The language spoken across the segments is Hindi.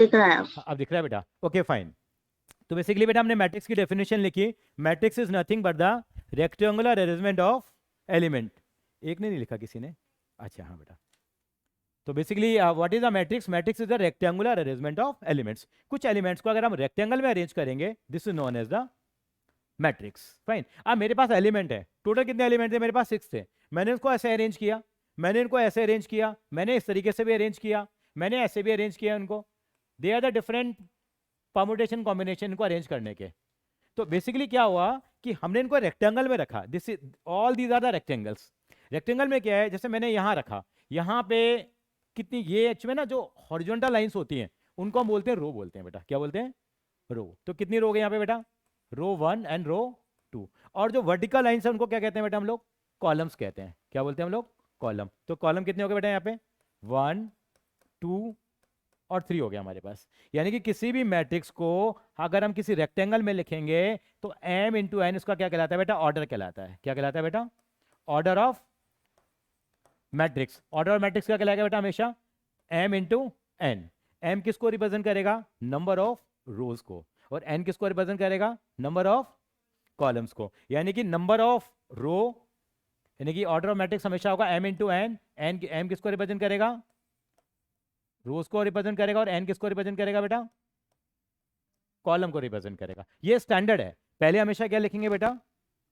दिख रहा है। अब दिख रहा है बेटा? Okay fine. तो बेसिकली बेटा हमने मैट्रिक्स की डेफिनेशन लिखी। Matrix is nothing but the rectangular arrangement of element. एक ने नहीं लिखा किसी ने? अच्छा हाँ बेटा। तो basically what is a matrix? Matrix is the rectangular arrangement of elements. कुछ एलिमेंट्स को अगर हम रेक्टेंगल में अरेंज करेंगे, this is known as the matrix. Fine. अब मेरे पास एलिमेंट है, टोटल कितने एलिमेंट थे मेरे पास? 6 थे। मैंने उसको ऐसे अरेंज किया, मैंने इनको ऐसे अरेंज किया, मैंने इस तरीके से भी अरेंज किया, मैंने ऐसे भी अरेंज किया उनको। They are the different permutation combination इनको अरेंज करने के। तो बेसिकली क्या हुआ कि हमने इनको रेक्टेंगल में रखा। This is all these are the rectangles. Rectangle में क्या है, जैसे मैंने यहां रखा, यहां पे कितनी ये एच में ना जो हॉरिजॉन्टल लाइंस होती हैं उनको हम बोलते हैं रो, बोलते हैं बेटा। क्या बोलते हैं? रो। तो कितनी रो गई यहाँ पे बेटा? रो 1 एंड रो 2। और जो वर्टिकल लाइंस है उनको क्या कहते हैं बेटा हम लोग? कॉलम्स कहते हैं। क्या बोलते हैं हम लोग? कॉलम। तो कॉलम कितने हो गए बेटा यहाँ पे? 1 2 और 3 हो गया हमारे पास। यानी कि किसी भी मैट्रिक्स को अगर हम किसी रेक्टेंगल में लिखेंगे तो m इंटू एन इसका क्या कहलाता है बेटा? ऑर्डर कहलाता है। क्या कहलाता है बेटा? Order of matrix. Order of matrix क्या कहलाएगा बेटा? हमेशा m इंटू एन। m किसको रिप्रेजेंट करेगा? नंबर ऑफ रोज को। और n किसको रिप्रेजेंट करेगा? नंबर ऑफ कॉलम्स को। यानी कि नंबर ऑफ रो, यानी कि ऑर्डर ऑफ मैट्रिक्स हमेशा होगा m into n. N m किसको रिप्रेजेंट करेगा? रोज को रिप्रेजेंट करेगा। और n किसको रिप्रेजेंट करेगा बेटा? कॉलम को रिप्रेजेंट करेगा। ये स्टैंडर्ड है। पहले हमेशा क्या लिखेंगे बेटा?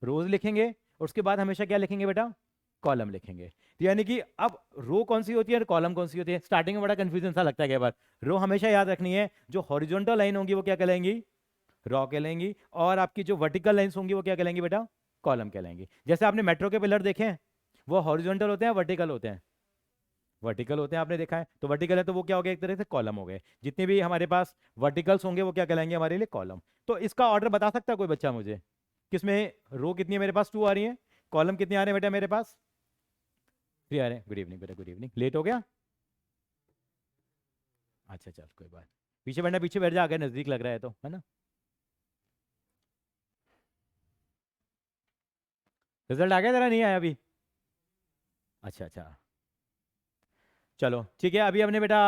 रोज लिखेंगे, और उसके बाद हमेशा क्या लिखेंगे बेटा? कॉलम लिखेंगे। तो यानी कि अब रो कौन सी होती है और कॉलम कौन सी होती है? स्टार्टिंग में बड़ा कंफ्यूजन सा लगता है कई बार। रो हमेशा याद रखनी है, जो हॉरिजॉन्टल लाइन होंगी वो क्या कहलाएंगी? रॉ कहलाएंगी। और आपकी जो वर्टिकल लाइंस होंगी वो क्या कहलाएंगी बेटा? कॉलम कहलाएंगी। जैसे आपने मेट्रो के पिलर देखे हैं, वो हॉरिजॉन्टल होते हैं, वर्टिकल होते हैं? वर्टिकल होते हैं, आपने देखा है। तो वर्टिकल है तो वो क्या हो गया? एक तरह से कॉलम हो गए। जितने भी हमारे पास वर्टिकल्स होंगे वो क्या कहलाएंगे हमारे लिए? कॉलम। तो इसका ऑर्डर बता सकता है कोई बच्चा मुझे? किसमें रो कितनी है मेरे पास? 2 आ रही है। कॉलम कितने आ रहे हैं बेटा मेरे पास? 3 आ रहे हैं। गुड इवनिंग बेटा, गुड इवनिंग। लेट हो गया? अच्छा चल कोई बात। पीछे बैठना, पीछे बैठ जा, आगे नजदीक लग रहा है तो, है ना? रिजल्ट आ गया तेरा? नहीं आया अभी? अच्छा अच्छा, चलो ठीक है। अभी हमने बेटा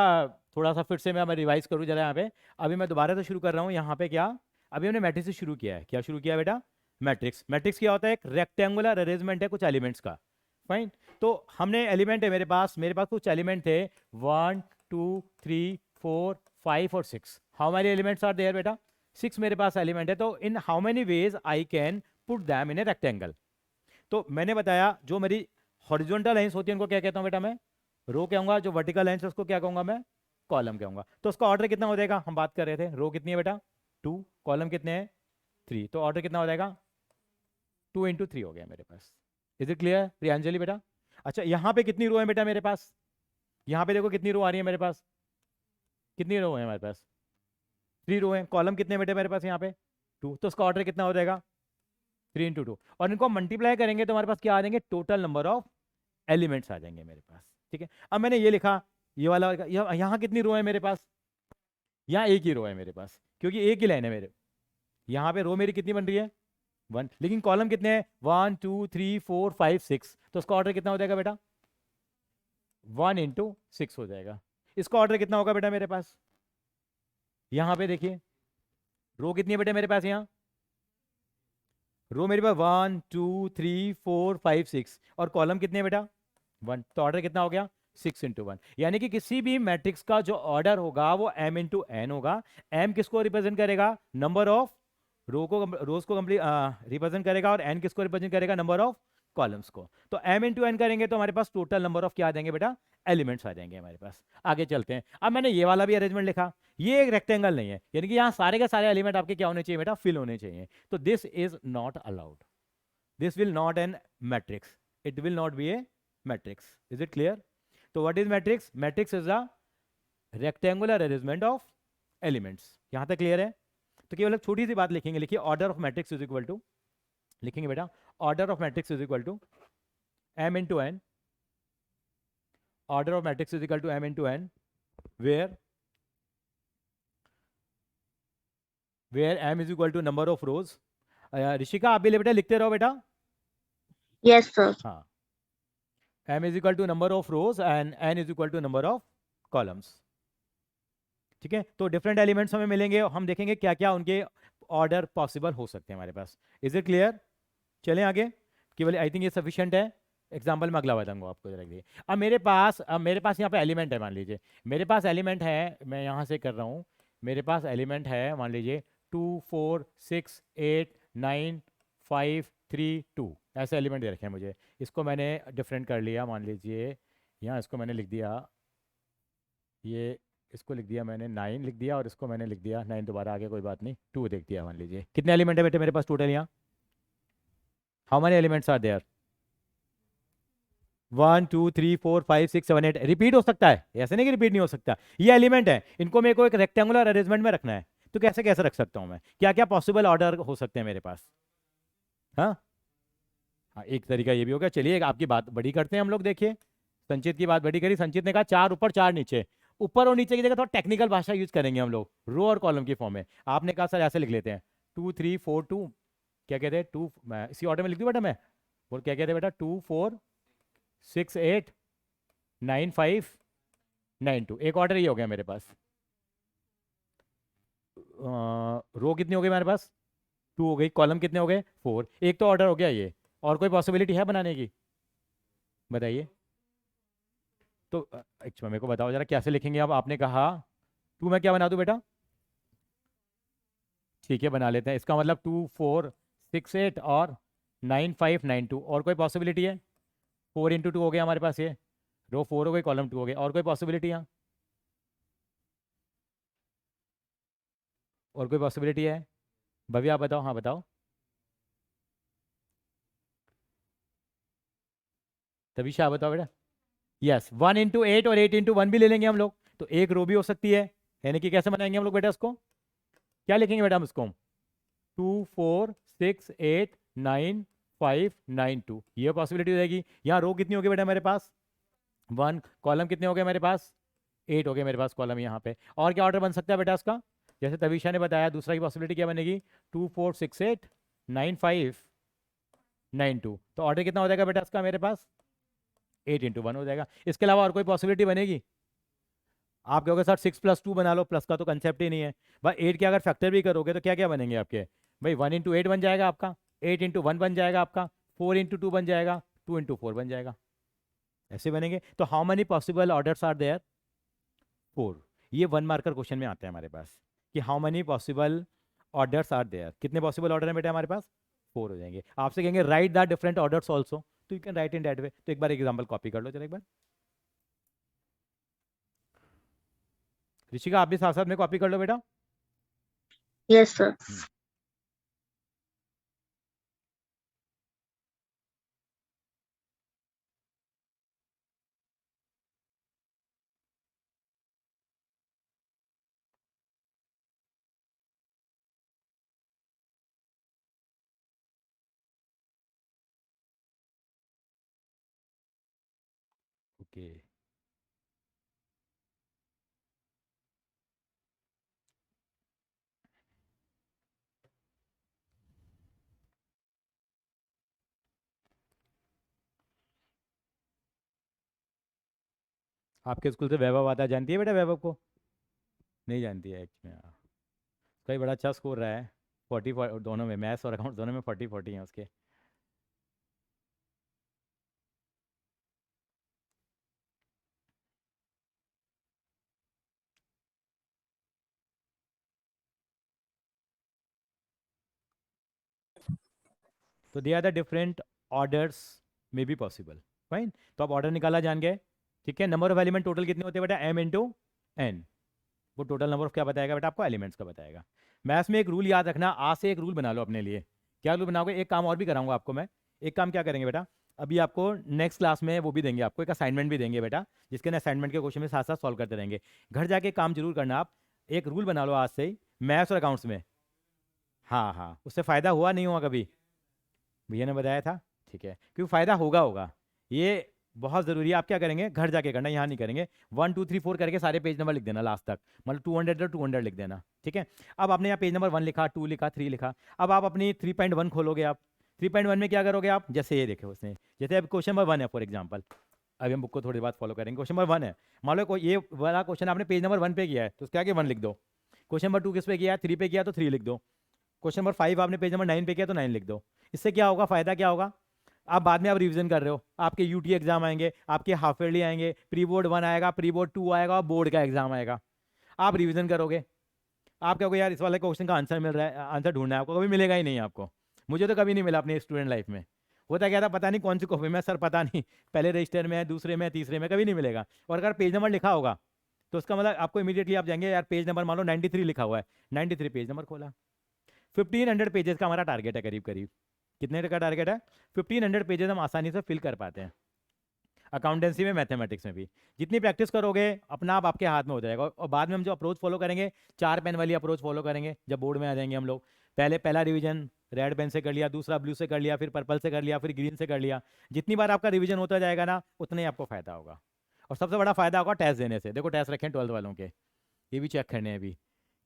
थोड़ा सा फिर से मैं रिवाइज करूँ जरा यहाँ पे। अभी मैं दोबारा से शुरू कर रहा हूँ यहाँ पे। क्या अभी हमने मैट्रिक्स से शुरू किया है? क्या शुरू किया बेटा? मैट्रिक्स। मैट्रिक्स क्या होता है? एक रेक्टेंगुलर अरेंजमेंट है कुछ एलिमेंट्स का। फाइन। तो हमने एलिमेंट है मेरे पास कुछ एलिमेंट थे 1 2 3 4 5 और 6। How many elements are there बेटा? 6 मेरे पास एलिमेंट है। तो in how many ways I can put them in a rectangle? तो मैंने बताया जो मेरी हॉरिजॉन्टल लाइंस होती है उनको क्या कहता हूँ बेटा मैं? रो कहूंगा। जो वर्टिकल लाइंस है उसको क्या कहूंगा मैं? कॉलम कहूंगा। तो उसका ऑर्डर कितना हो जाएगा? हम बात कर रहे थे रो कितनी है बेटा? 2। कॉलम कितने हैं? 3। तो ऑर्डर कितना हो जाएगा? 2 इंटू 3 हो गया मेरे पास। इज इट क्लियर प्रियांजलि बेटा? अच्छा यहाँ पे कितनी रो है बेटा मेरे पास? यहाँ पे देखो कितनी रो आ रही है मेरे पास। कितनी रो है हमारे पास? 3 रो है। कॉलम कितने बेटे मेरे पास यहाँ पे? 2। तो उसका ऑर्डर कितना हो जाएगा? 3 इंटू 2। और इनको मल्टीप्लाई करेंगे तो हमारे पास क्या आ जाएंगे? टोटल नंबर ऑफ एलिमेंट्स आ जाएंगे मेरे पास। ठीक है। अब मैंने ये लिखा, ये वाला यहाँ कितनी रो है मेरे पास? यहाँ एक ही रो है मेरे पास, क्योंकि एक ही लाइन है मेरे। यहाँ पे रो मेरी कितनी बन रही है? 1। लेकिन कॉलम कितने हैं? 1 2 3 4 5 6। तो उसका ऑर्डर कितना हो जाएगा बेटा? 1 इंटू 6 हो जाएगा। इसका ऑर्डर कितना होगा बेटा मेरे पास? यहाँ पे देखिए रो कितनी है बेटा मेरे पास? यहाँ रो मेरे पास 1 2 3 4 5 6। और कॉलम कितने हैं बेटा? 1। तो ऑर्डर कितना हो गया? 6 इंटू 1। यानी कि किसी भी मैट्रिक्स का जो ऑर्डर होगा वो m इंटू एन होगा। m किसको रिप्रेजेंट करेगा? नंबर ऑफ रोज को कंप्लीट रिप्रेजेंट करेगा। और n किसको रिप्रेजेंट करेगा? नंबर ऑफ कॉलम्स को। तो m इंटू एन करेंगे तो हमारे पास टोटल नंबर ऑफ क्या आ जाएंगे बेटा? एलिमेंट्स आ जाएंगे हमारे पास। आगे चलते हैं। अब मैंने ये वाला भी अरेंजमेंट लिखा। ये एक रेक्टेंगल नहीं है, यानी कि यहाँ सारे के सारे एलिमेंट आपके क्या होने चाहिए बेटा? फिल होने चाहिए। तो this is not allowed. This will not an matrix. It will not be a matrix. Is it clear? So what is matrix? Matrix is a rectangular arrangement of elements. यहाँ तक क्लियर है? तो केवल एक छोटी सी बात लिखेंगे। लिखिए order of matrix is equal to, लिखेंगे बेटा order of matrix is equal to m into n. Order of matrix is equal to m into n, where m is equal to number of rows. Rishika आप भी बेटा लिखते रहो बेटा। Yes sir. हाँ, m is equal to number of rows and n is equal to number of columns. ठीक है, तो डिफरेंट एलिमेंट्स हमें मिलेंगे, हम देखेंगे क्या क्या उनके ऑर्डर पॉसिबल हो सकते हैं हमारे पास। Is it clear? चलें आगे, केवल आई थिंक ये सफिशिएंट है। एग्जाम्पल में अगला बताऊंगा आपको जरा देखिए। अब मेरे पास यहाँ पे एलिमेंट है, मान लीजिए मेरे पास एलिमेंट है, मैं यहाँ से कर रहा हूँ, मेरे पास एलिमेंट है मान लीजिए 2 4 6 8 9 5 3 2, ऐसे एलिमेंट दे रखे हैं मुझे। इसको मैंने डिफरेंट कर लिया, मान लीजिए यहाँ इसको मैंने लिख दिया, ये इसको लिख दिया मैंने 9 लिख दिया, और इसको मैंने लिख दिया 9 दोबारा आगे, कोई बात नहीं, 2 देख दिया। मान लीजिए कितने एलिमेंट है बेटे मेरे पास टोटल यहाँ? How many elements are there? 1 2 3 4 5 6 7 8। Repeat हो सकता है, ऐसे नहीं कि रिपीट नहीं हो सकता। ये एलिमेंट है, इनको मेरे को एक रेक्टेंगुलर अरेंजमेंट में रखना है, तो कैसे कैसे रख सकता हूँ मैं? क्या क्या पॉसिबल ऑर्डर हो सकते हैं मेरे पास? हाँ हाँ, एक तरीका ये भी होगा। चलिए आपकी बात बड़ी करते हैं हम लोग। देखिए संचित की बात बड़ी करी, संचित ने कहा 4 ऊपर 4 नीचे। ऊपर और नीचे की जगह थोड़ा टेक्निकल भाषा यूज करेंगे हम लोग, रो और कॉलम की फॉर्म में। आपने कहा सर ऐसे लिख लेते हैं 2 3 4 2, क्या कहते हैं 2, मैं इसी ऑर्डर में लिख दूँ बेटा मैं, और क्या कहते हैं बेटा 2 4 6 8 9 5 9 2। एक ऑर्डर ये हो गया मेरे पास। रो कितनी हो गई मेरे पास? 2 हो गई। कॉलम कितने हो गए? 4। एक तो ऑर्डर हो गया ये, और कोई पॉसिबिलिटी है बनाने की? बताइए। तो अच्छा मेरे को बताओ जरा कैसे लिखेंगे अब। आपने कहा 2 में क्या बना दूं बेटा? ठीक है बना लेते हैं। इसका मतलब 2 4 6 8 और 9 5 9 2। और कोई पॉसिबिलिटी है? 4 इंटू 2 हो गया हमारे पास, ये रो 4 हो गई, कॉलम 2 हो गया। और कोई पॉसिबिलिटी यहाँ? और कोई पॉसिबिलिटी है? भव्या आप बताओ, हाँ बताओ। तभी आप बताओ बेटा। यस 1 इंटू 8 और 8 इंटू 1 भी ले लेंगे हम लोग, तो एक रो भी हो सकती है। यानी कि कैसे बनाएंगे हम लोग बेटा इसको? क्या लिखेंगे बेटा हम इसको? 2 4 6 8 9 5 9 2, ये पॉसिबिलिटी हो जाएगी। यहाँ रो कितनी होगी बेटा मेरे पास? 1। कॉलम कितने हो गए मेरे पास? 8 हो गए मेरे पास कॉलम यहाँ पे। और क्या ऑर्डर बन सकता है बेटा इसका? जैसे तविशा ने बताया, दूसरा की पॉसिबिलिटी क्या बनेगी? 2 4 6 8 9 5 9 2। तो ऑर्डर कितना हो जाएगा बेटा इसका मेरे पास? 8 इंटू 1 हो जाएगा। इसके अलावा और कोई पॉसिबिलिटी बनेगी? आप कहोगे सर 6 + 2 बना लो, प्लस का तो कंसेप्ट ही नहीं है भाई। 8 के अगर फैक्टर भी करोगे तो क्या क्या बनेंगे आपके भाई? 1 इंटू 8 बन जाएगा आपका, 8 इंटू 1 बन जाएगा आपका, 4 इंटू 2 बन जाएगा, 2 इंटू 4 बन जाएगा। ऐसे बनेंगे। तो how many possible orders are there? 4। ये 1 मार्कर क्वेश्चन में आते हैं हमारे पास कि how many possible orders are there. कितने पॉसिबल ऑर्डर है बेटा हमारे पास? 4 हो जाएंगे। आपसे कहेंगे write the different orders also, तो you can write in that way. तो एक बार एग्जाम्पल कॉपी कर लो जरा एक बार। ऋषिका आप भी साथ साथ में कॉपी कर लो बेटा। Yes, sir. ओके आपके स्कूल से वैभव आता है, जानती है बेटा वैभव को? नहीं जानती है एक्चुअली। हाँ कई बड़ा अच्छा स्कोर रहा है, 40 दोनों में, मैथ्स और अकाउंट दोनों में 40 40 हैं उसके। तो they are the different orders may be possible. Fine, तो आप ऑर्डर निकाला जान गए। ठीक है, नंबर ऑफ एलिमेंट टोटल कितने होते हैं बेटा? m into n. वो टोटल नंबर ऑफ क्या बताएगा बेटा आपको? एलिमेंट्स का बताएगा। मैथ्स में एक रूल याद रखना, आज से एक रूल बना लो अपने लिए। क्या रूल बनाओगे? एक काम और भी कराऊंगा आपको मैं। एक काम क्या करेंगे बेटा, अभी आपको नेक्स्ट क्लास में वो भी देंगे, आपको एक असाइनमेंट भी देंगे बेटा, जिसके असाइनमेंट के क्वेश्चन में साथ साथ सॉल्व करते रहेंगे। घर जाके काम जरूर करना आप। एक रूल बना लो आज से ही मैथ्स और अकाउंट्स में। हाँ हाँ, उससे फ़ायदा हुआ नहीं हुआ कभी? भैया ने बताया था। ठीक है, क्योंकि फ़ायदा होगा होगा, ये बहुत ज़रूरी है। आप क्या करेंगे? घर जाके करना, यहाँ नहीं करेंगे। 1 2 3 4 करके सारे पेज नंबर लिख देना लास्ट तक, मतलब 200 तो 200 लिख देना। ठीक है, अब आपने यहाँ पेज नंबर 1 लिखा, 2 लिखा, 3 लिखा। अब आप अपनी 3.1 खोलोगे। आप 3.1 में क्या करोगे आप? जैसे ये देखे उसने, जैसे अब क्वेश्चन नंबर 1 है फॉर एग्जाम्पल, अभी हम बुक को थोड़ी देर बाद फॉलो करेंगे। क्वेश्चन नंबर 1 है, मान लो ये वाला क्वेश्चन आपने पेज नंबर 1 पे किया है तो उसके आगे 1 लिख दो। क्वेश्चन नंबर 2 किस पे किया है, 3 पे किया तो 3 लिख दो। क्वेश्चन नंबर 5 आपने पेज नंबर 9 पे किया तो 9 लिख दो। इससे क्या होगा, फायदा क्या होगा, आप बाद में आप रिवीजन कर रहे हो, आपके यूटी एग्जाम आएंगे, आपके हाफ ईयरली आएंगे, प्री बोर्ड 1 आएगा, प्री बोर्ड 2 आएगा, बोर्ड का एग्जाम आएगा, आप रिवीजन करोगे, आप कहोगे यार इस वाले क्वेश्चन का आंसर मिल रहा है, आंसर ढूंढना है आपको, कभी मिलेगा ही नहीं आपको। मुझे तो कभी नहीं मिला अपने स्टूडेंट लाइफ में। होता क्या था पता नहीं कौन सी कॉपी में, सर पता नहीं पहले रजिस्टर में है, दूसरे में, तीसरे में, कभी नहीं मिलेगा। और अगर पेज नंबर लिखा होगा तो उसका मतलब आपको इमीडिएटली आप जाएंगे यार पेज नंबर मान लो 93 लिखा हुआ है, 93 पेज नंबर खोला। 1500 पेजेस का हमारा टारगेट है करीब करीब। कितने का टारगेट है, 1500 पेजेस हम आसानी से फिल कर पाते हैं अकाउंटेंसी में, मैथमेटिक्स में भी। जितनी प्रैक्टिस करोगे अपना आप आपके हाथ में हो जाएगा। और बाद में हम जो अप्रोच फॉलो करेंगे, 4 पेन वाली अप्रोच फॉलो करेंगे जब बोर्ड में आ जाएंगे हम लोग। पहला रिवीजन रेड पेन से कर लिया, दूसरा ब्लू से कर लिया, फिर पर्पल से कर लिया, फिर ग्रीन से कर लिया। जितनी बार आपका रिवीजन होता जाएगा ना उतना ही आपको फायदा होगा। और सबसे बड़ा फायदा होगा टेस्ट देने से। देखो टेस्ट रखें 12th वालों के, ये भी चेक करने हैं अभी,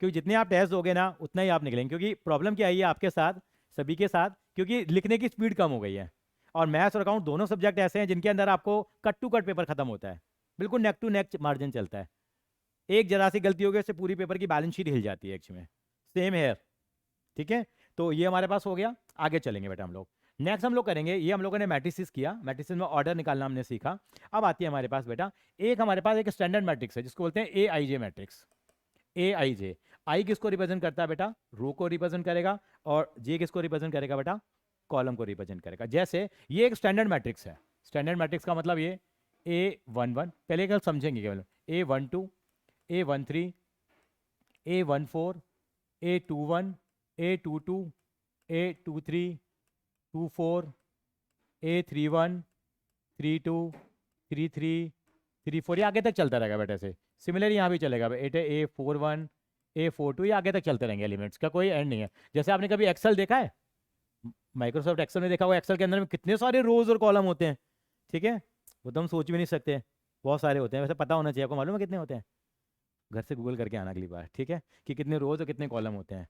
क्योंकि जितने आप टेस्ट दोगे ना उतना ही आप निकलेंगे। क्योंकि प्रॉब्लम क्या है आपके साथ, सभी के साथ, क्योंकि लिखने की स्पीड कम हो गई है। और मैथ्स और अकाउंट दोनों सब्जेक्ट ऐसे हैं जिनके अंदर आपको कट टू कट पेपर खत्म होता है, बिल्कुल नेक टू नेक मार्जिन चलता है। एक जरा सी गलती हो गई उससे पूरी पेपर की बैलेंस शीट हिल जाती है एक्चुअली में। सेम है, ठीक है। तो ये हमारे पास हो गया, आगे चलेंगे बेटा हम लोग। नेक्स्ट हम लोग करेंगे, ये हम लोगों ने मैट्रिसेस किया, मैट्रिसेस में ऑर्डर निकालना हमने सीखा। अब आती है हमारे पास बेटा एक हमारे पास एक स्टैंडर्ड मैट्रिक्स है जिसको बोलते हैं ए I J matrix. A I जे, आई किसको रिप्रेजेंट करता है बेटा, रो को रिप्रेजेंट करेगा, और जे किसको रिप्रेजेंट करेगा बेटा, कॉलम को रिप्रेजेंट करेगा। जैसे ये एक स्टैंडर्ड मैट्रिक्स है, स्टैंडर्ड मैट्रिक्स का मतलब ये A11, पहले कल समझेंगे केवल, A12, A13, A14, A21, A22, A23, 24, A31, 32, 33, 34, ये आगे तक चलता रहेगा बेटा। ऐसे सिमिलर यहाँ भी चलेगा बेटा, A41, A42, ये आगे तक चलते रहेंगे, एलिमेंट्स का कोई एंड नहीं है। जैसे आपने कभी एक्सेल देखा है, माइक्रोसॉफ्ट एक्सेल में देखा होगा, एक्सेल के अंदर में कितने सारे रोज और कॉलम होते हैं, ठीक है, वो तो हम सोच भी नहीं सकते, बहुत सारे होते हैं। वैसे पता होना चाहिए आपको, मालूम है कितने होते हैं, घर से गूगल करके आना अगली बार, ठीक है, कि कितने रोज और कितने कॉलम होते हैं।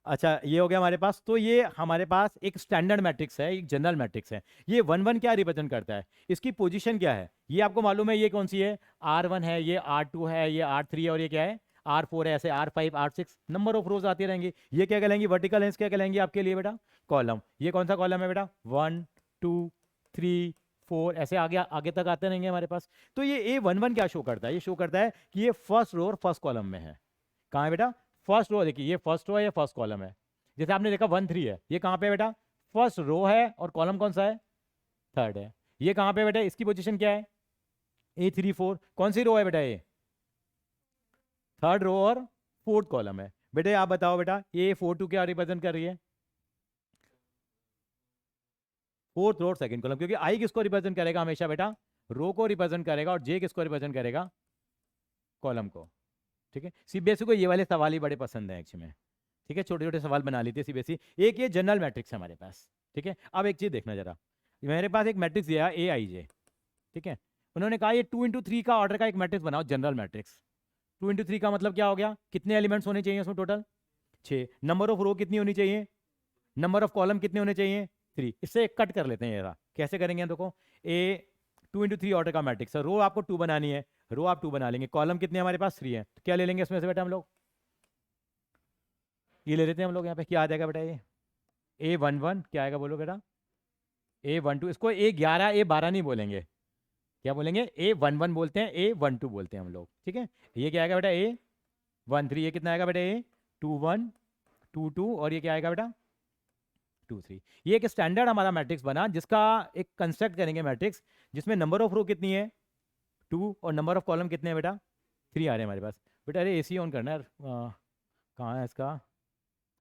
अच्छा ये हो गया हमारे पास। तो ये हमारे पास एक स्टैंडर्ड मैट्रिक्स है, एक जनरल मैट्रिक्स है। ये 1 1 क्या रिप्रेजेंट करता है, इसकी पोजीशन क्या है ये आपको मालूम है, ये कौन सी है, R1 है, ये R2 है, ये R3 है, और ये क्या है R4 है, ऐसे R5, R6 नंबर ऑफ रोज आती रहेंगी। ये क्या कहलाएंगी, वर्टिकल लेंस क्या कहलाएंगी आपके लिए बेटा, कॉलम। ये कौन सा कॉलम है बेटा, 1 2 3 4, ऐसे आगे आगे तक आते रहेंगे हमारे पास। तो ये A11 क्या शो करता है, ये शो करता है कि ये फर्स्ट रो और फर्स्ट कॉलम में है। कहाँ है बेटा, फर्स्ट रो, देखिए ये फर्स्ट रो है, ये फर्स्ट कॉलम है। जैसे आपने देखा 1 3 है, ये कहाँ पे बेटा, फर्स्ट रो है, और कॉलम कौन सा है, थर्ड है। ये कहाँ पे बेटा, इसकी पोजीशन क्या है, A3 4, कौन सी रो है बेटा, ये थर्ड रो और फोर्थ कॉलम है। बेटा आप बताओ बेटा, A42 क्या रिप्रेजेंट कर रही है, फोर्थ रो और सेकंड कॉलम। क्योंकि आई किसको रिप्रेजेंट करेगा हमेशा बेटा, रो को रिप्रेजेंट करेगा, और जे किसको रिप्रेजेंट करेगा, कॉलम को, ठीक है। सीबीएसई को ये वाले सवाल ही बड़े पसंद है एक्चुअली में, ठीक है, छोटे छोटे सवाल बना लेते हैं सीबीएसई। एक ये जनरल मैट्रिक्स है हमारे पास, ठीक है। अब एक चीज देखना जरा, मेरे पास एक मैट्रिक्स दिया ए आई जे, ठीक है। उन्होंने कहा ये 2 into 3 का ऑर्डर का एक मैट्रिक्स बनाओ, जनरल मैट्रिक्स। 2 into 3 का मतलब क्या हो गया, कितने एलिमेंट्स होने चाहिए उसमें टोटल, 6। नंबर ऑफ रो कितनी होनी चाहिए, नंबर ऑफ कॉलम कितने होने चाहिए, 3। इससे एक कट कर लेते हैं जरा, कैसे करेंगे देखो, ए 2 into 3 ऑर्डर का मैट्रिक्स है, रो आपको 2 बनानी है, रो आप 2 बना लेंगे, कॉलम कितने हमारे पास 3 है, तो क्या ले लेंगे इसमें से बेटा हम लोग, ये ले लेते हैं हम लोग। यहाँ पे क्या आ जाएगा बेटा, ये A11 क्या आएगा बोलो बेटा, A12, इसको A11 A12 नहीं बोलेंगे, क्या बोलेंगे, A11 बोलते हैं, A12 बोलते हैं हम लोग, ठीक है। ये क्या आएगा बेटा, A13, ये कितना आएगा बेटा, A21 22, और ये क्या आएगा बेटा 23। ये एक स्टैंडर्ड हमारा मैट्रिक्स बना, जिसका एक कंस्ट्रक्ट करेंगे मैट्रिक्स, जिसमें नंबर ऑफ रो कितनी है 2, और नंबर ऑफ कॉलम कितने हैं बेटा 3 आ रहे हैं हमारे पास। बेटा अरे AC ऑन करना है यार, कहाँ है इसका,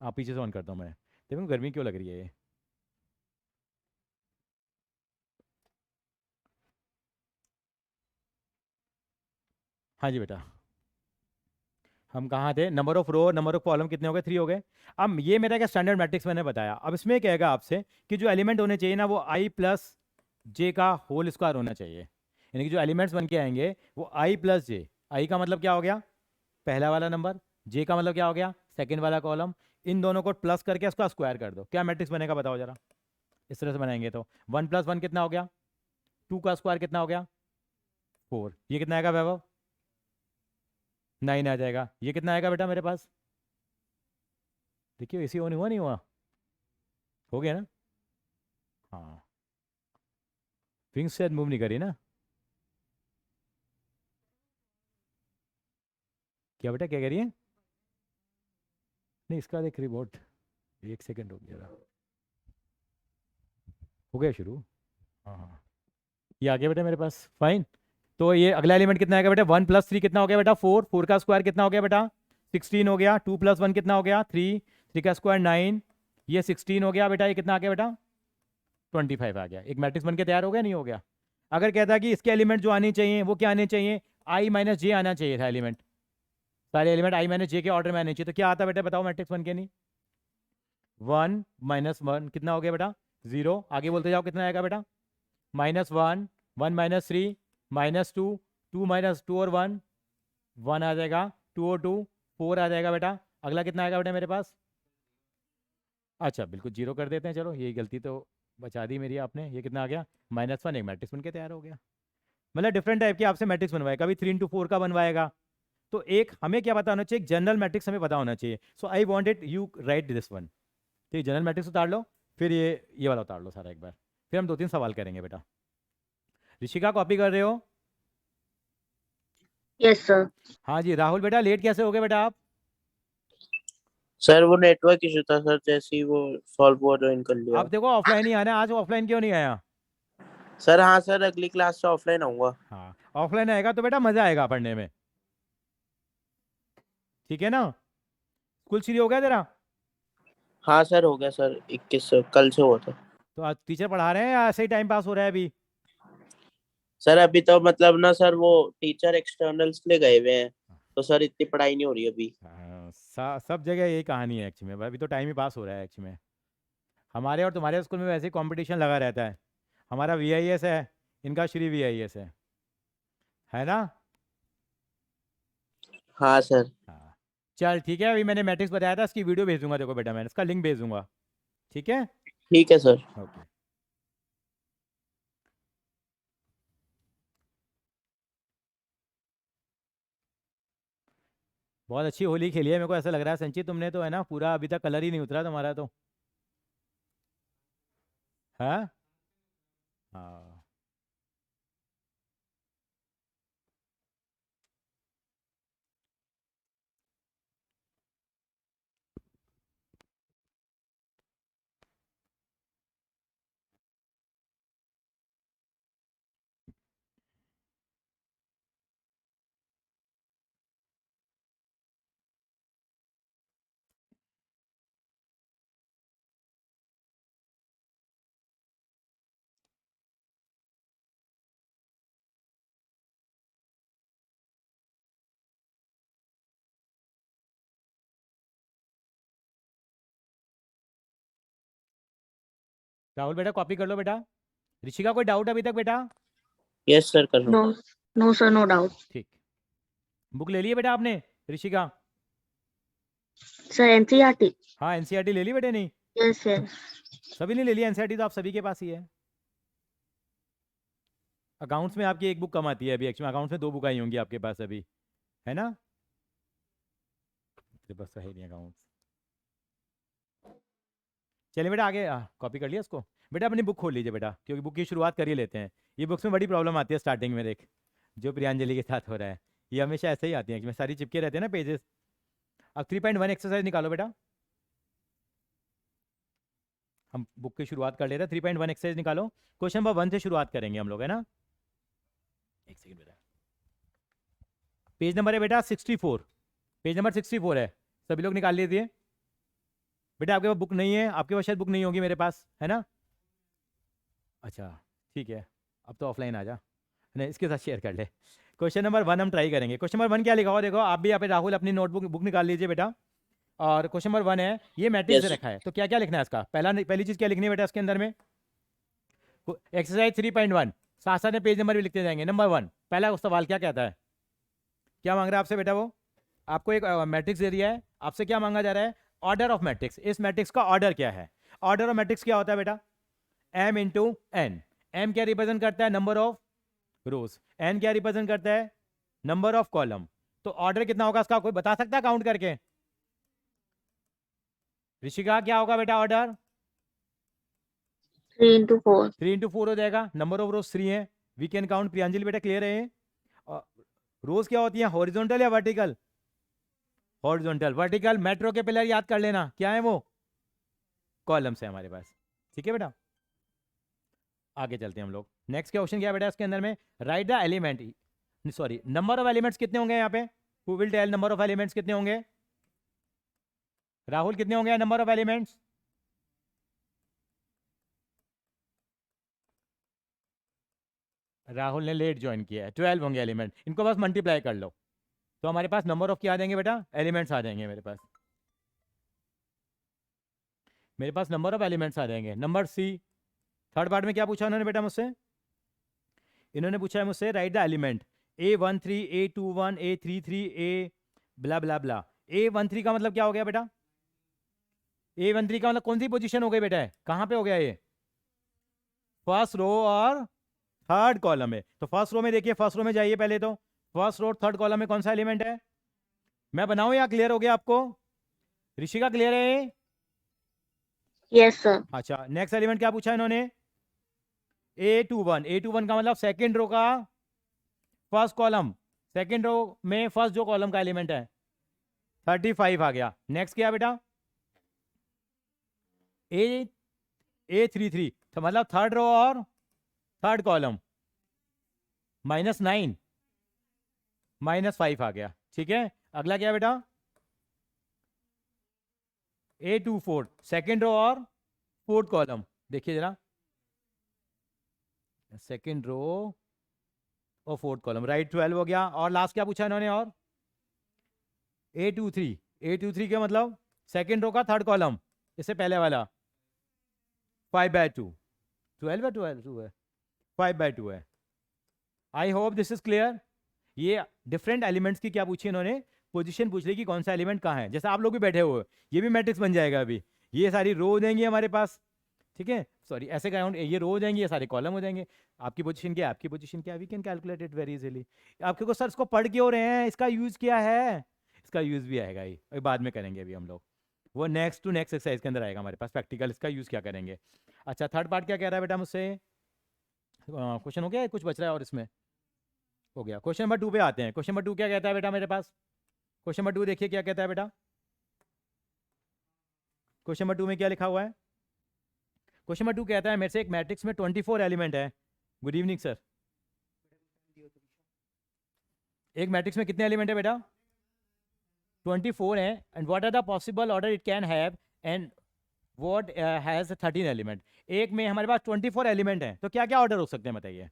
आप पीछे से ऑन करता हूँ मैं, देखो गर्मी क्यों लग रही है ये। हाँ जी बेटा, हम कहाँ थे, number of row, number of column कितने हो गए, 3 हो गए। अब ये मेरा क्या स्टैंडर्ड मैट्रिक्स मैंने बताया। अब इसमें कहेगा आपसे कि जो एलिमेंट होने चाहिए ना वो I प्लस जे का होल स्क्वायर होना चाहिए, यानी कि जो एलिमेंट्स बन के आएंगे वो I प्लस जे। आई का मतलब क्या हो गया, पहला वाला नंबर, जे का मतलब क्या हो गया, सेकेंड वाला कॉलम। इन दोनों को प्लस करके उसका स्क्वायर कर दो, क्या मैट्रिक्स बनेगा बताओ जरा। इस तरह से बनाएंगे तो 1 + 1 कितना हो गया, 2 का स्क्वायर कितना हो गया 4, ये कितना आएगा वैभव? 9 आ जाएगा। ये कितना आएगा बेटा मेरे पास? देखिए एसी ऑन हुआ नहीं हुआ? हो गया ना? हाँ, विंग्स शायद मूव नहीं करी ना? क्या बेटा क्या कह रही है? नहीं, इसका देख रिपोर्ट, 1 सेकंड हो गया, हो गया शुरू। हाँ हाँ, ये आ गया बेटा मेरे पास, फाइन। तो ये अगला एलिमेंट कितना आएगा बेटा? 1 + 3 कितना हो गया बेटा? 4, 4 का स्क्वायर कितना हो गया बेटा? 16 हो गया। 2 + 1 कितना हो गया? 3, 3 का स्क्वायर 9, ये 16 हो गया बेटा। ये कितना आ गया बेटा? 25 आ गया। एक मैट्रिक्स बन के तैयार हो गया, नहीं हो गया? अगर कहता है कि इसके एलिमेंट जो आने चाहिए वो क्या आने चाहिए? i - j आना चाहिए था एलिमेंट, सारे एलिमेंट i - j के ऑर्डर में आने चाहिए। तो क्या आता बेटा बताओ मैट्रिक्स बन के? नहीं, 1 - 1 कितना हो गया बेटा? 0। आगे बोलते जाओ, कितना आएगा बेटा? -1, 1 - 3, -2, 2 - 2 और 1, 1 आ जाएगा। 2 और 2, 4 आ जाएगा बेटा। अगला कितना आएगा बेटा मेरे पास? अच्छा बिल्कुल 0 कर देते हैं, चलो ये गलती तो बचा दी मेरी आपने। ये कितना आ गया? -1, एक मैट्रिक्स बन के तैयार हो गया। मतलब डिफरेंट टाइप की आपसे मैट्रिक्स बनवाएगा, कभी 3 × 4 का बनवाएगा। तो एक हमें क्या पता होना चाहिए? एक जनरल मैट्रिक्स हमें पता होना चाहिए। So I want it you write this one. ठीक, जनरल मैट्रिक्स उतार लो, फिर ये वाला उतार लो सारा एक बार, फिर हम 2-3 सवाल करेंगे बेटा। ऋषिका कॉपी कर रहे हो? Yes sir. हाँ जी। राहुल बेटा लेट कैसे हो गए बेटा आप? सर वो नेटवर्क इशू था सर, जैसे ही वो सॉल्व हुआ ज्वाइन कर लिया। आप देखो ऑफलाइन ही आना है, आज ऑफलाइन क्यों नहीं आया? सर हाँ सर, अगली क्लास से ऑफलाइन आऊंगा। हाँ, ऑफलाइन आएगा तो बेटा मजा आएगा पढ़ने में, ठीक है ना? स्कूल शुरू हो गया तेरा? हाँ सर हो गया सर, 21 कल से हुआ था। तो आज टीचर पढ़ा रहे हैं या ऐसे ही टाइम पास हो रहा है अभी? सर अभी तो मतलब ना सर, वो टीचर एक्सटर्नल्स के लिए गए हुए हैं, तो सर इतनी पढ़ाई नहीं हो रही अभी। हाँ, सब जगह यही कहानी है एक्चुअली में, अभी तो टाइम ही पास हो रहा है एक्चुअली में। हमारे और तुम्हारे स्कूल में वैसे ही कंपटीशन लगा रहता है। हमारा VIS है, इनका श्री VIS है ना? हाँ सर। हाँ, चल ठीक है। अभी मैंने मैट्रिक्स बताया था, इसकी वीडियो भेज दूंगा देखो बेटा, मैंने इसका लिंक भेज दूंगा, ठीक है? ठीक है सर। ओके। बहुत अच्छी होली खेली है, मेरे को ऐसा लग रहा है संचित तुमने तो, है ना? पूरा अभी तक कलर ही नहीं उतरा तुम्हारा तो। हाँ हाँ, राहुल बेटा कॉपी कर लो बेटा। ऋषिका कोई डाउट अभी तक बेटा? यस सर कर लो। No, no sir, no doubt. ठीक, बुक ले लिए बेटा आपने ऋषिका? Sir NCERT। हाँ NCERT ले ली बेटे? नहीं यस यस। सभी ने ले लिया NCERT, तो आप सभी के पास ही है। अकाउंट्स में आपकी एक बुक कम आती है अभी, एक्चुअली अकाउंट्स में 2 बुक आई होंगी आपके पास अभी, है ना? तेरे पास तो है नहीं अकाउंट्स। चलिए बेटा आगे, कॉपी कर लिया इसको। बेटा अपनी बुक खोल लीजिए बेटा, क्योंकि बुक की शुरुआत कर ही लेते हैं। ये बुक्स में बड़ी प्रॉब्लम आती है स्टार्टिंग में, देख जो प्रियांजलि के साथ हो रहा है, ये हमेशा ऐसे ही आती है कि सारी चिपके रहते हैं ना पेजेस। अब 3.1 एक्सरसाइज निकालो बेटा, हम बुक की शुरुआत कर लेते हैं। 3.1 एक्सरसाइज निकालो। क्वेश्चन नंबर 1 से शुरुआत करेंगे हम लोग, है ना? एक सेकंड बेटा, पेज नंबर है बेटा 64, पेज नंबर 64 है, सभी लोग निकाल लीजिए। बेटा आपके पास बुक नहीं है, आपके पास शायद बुक नहीं होगी मेरे पास, है ना? अच्छा ठीक है, अब तो ऑफलाइन आ जा, नहीं इसके साथ शेयर कर ले। क्वेश्चन नंबर 1 हम ट्राई करेंगे। क्वेश्चन नंबर 1 क्या लिखा हो देखो, आप भी यहाँ पे राहुल अपनी नोटबुक बुक निकाल लीजिए बेटा। और क्वेश्चन नंबर 1 है, ये मैट्रिक्स Yes. रखा है, तो क्या क्या लिखना है इसका? पहली चीज़ क्या लिखनी है बेटा इसके अंदर में? एक्सरसाइज 3.1, साथ साथ में पेज नंबर भी लिखते जाएंगे। नंबर 1 पहला सवाल क्या कहता है? क्या मांग रहा है आपसे बेटा? वो आपको एक मैट्रिक्स दे दिया है, आपसे क्या मांगा जा रहा है? Order of matrix. इस मैट्रिक्स का ऑर्डर क्या है? ऑर्डर ऑफ मैट्रिक्स क्या होता है बेटा? m × n। m क्या रिप्रेजेंट करता है? Number of rose. एन क्या रिप्रेजेंट करता है? Number of column. तो ऑर्डर कितना होगा इसका, कोई बता सकता है काउंट करके? ऋषिका क्या होगा बेटा ऑर्डर? 3 into 4. 3 इंटू 4 हो जाएगा। नंबर ऑफ रोज 3 है, वी कैन काउंट। प्रियांजलि बेटा क्लियर है? रोज क्या होती है, हॉरिजॉन्टल या वर्टिकल? हॉरिजॉन्टल। वर्टिकल मेट्रो के पिलर याद कर लेना, क्या है वो? कॉलम्स है हमारे पास। ठीक है बेटा, आगे चलते हैं हम लोग। नेक्स्ट क्वेश्चन क्या है बेटा इसके अंदर में? Write the element, sorry number of elements कितने होंगे यहाँ पे? Who will tell number of elements कितने होंगे? राहुल कितने होंगे नंबर ऑफ एलिमेंट्स? राहुल ने लेट ज्वाइन किया है। 12 होंगे एलिमेंट, इनको बस मल्टीप्लाई कर लो तो हमारे पास नंबर ऑफ क्या आ जाएंगे बेटा? एलिमेंट्स आ जाएंगे मेरे पास। मेरे पास नंबर ऑफ एलिमेंट्स आ जाएंगे। नंबर सी, थर्ड पार्ट में क्या पूछा उन्होंने बेटा मुझसे? इन्होंने पूछा है मुझसे right the element A13, A21, A33, A blah blah blah. A13 का मतलब क्या हो गया बेटा? A13 का मतलब कौन सी पोजीशन हो गई बेटा? है कहाँ पे हो गया ये? फर्स्ट रो और थर्ड कॉलम है। तो फर्स्ट रो में देखिए, फर्स्ट रो में जाइए पहले। तो फर्स्ट रो थर्ड कॉलम में कौन सा एलिमेंट है? मैं बनाऊं या क्लियर हो गया आपको? ऋषिका क्लियर है? Yes, sir. अच्छा, नेक्स्ट एलिमेंट क्या पूछा इन्होंने? A21। A21 का मतलब सेकेंड रो का फर्स्ट कॉलम। सेकेंड रो में फर्स्ट जो कॉलम का एलिमेंट है 35 आ गया। नेक्स्ट क्या बेटा? A33 तो मतलब थर्ड रो और थर्ड कॉलम -9 -5 आ गया। ठीक है, अगला क्या बेटा? A24 सेकेंड रो और फोर्थ कॉलम। देखिए जरा, सेकेंड रो और फोर्थ कॉलम, राइट 12 हो गया। और लास्ट क्या पूछा इन्होंने? और A23 के मतलब सेकेंड रो का थर्ड कॉलम, इससे पहले वाला 5/2। 12 है, 5/2 है। I hope this is clear. ये डिफरेंट एलिमेंट्स की क्या पूछी इन्होंने? पोजीशन पूछ रही कि कौन सा एलिमेंट कहाँ है। जैसे आप लोग भी बैठे हुए हो, ये भी मैट्रिक्स बन जाएगा अभी। ये सारी रो हो जाएंगी हमारे पास। ठीक है, सॉरी ऐसे काउंट, ये रो हो जाएंगे, ये सारे कॉलम हो जाएंगे। आपकी पोजीशन क्या है, आपकी पोजीशन क्या है, we can calculate it very easily. आपके को सर इसको पढ़ क्यों रहे हैं, इसका यूज क्या है? इसका यूज भी आएगा, ये बाद में करेंगे अभी हम लोग। वो नेक्स्ट टू नेक्स्ट एक्सरसाइज के अंदर आएगा हमारे पास प्रैक्टिकल, इसका यूज क्या करेंगे। अच्छा, थर्ड पार्ट क्या कह रहा है बेटा मुझसे? क्वेश्चन हो गया, कुछ बच रहा है और इसमें? हो गया। क्वेश्चन नंबर 2 पे आते हैं। क्वेश्चन नंबर 2 क्या कहता है बेटा मेरे पास? क्वेश्चन नंबर 2 देखिए क्या कहता है बेटा। क्वेश्चन नंबर 2 में क्या लिखा हुआ है? क्वेश्चन नंबर 2 कहता है मेरे से एक मैट्रिक्स में 24 एलिमेंट है। Good evening sir. एक मैट्रिक्स में कितने एलिमेंट है बेटा? 24 है। And what are the possible order it can have, and what has 13 element. एक में हमारे पास 24 एलिमेंट है, तो क्या क्या ऑर्डर हो सकते हैं बताइए?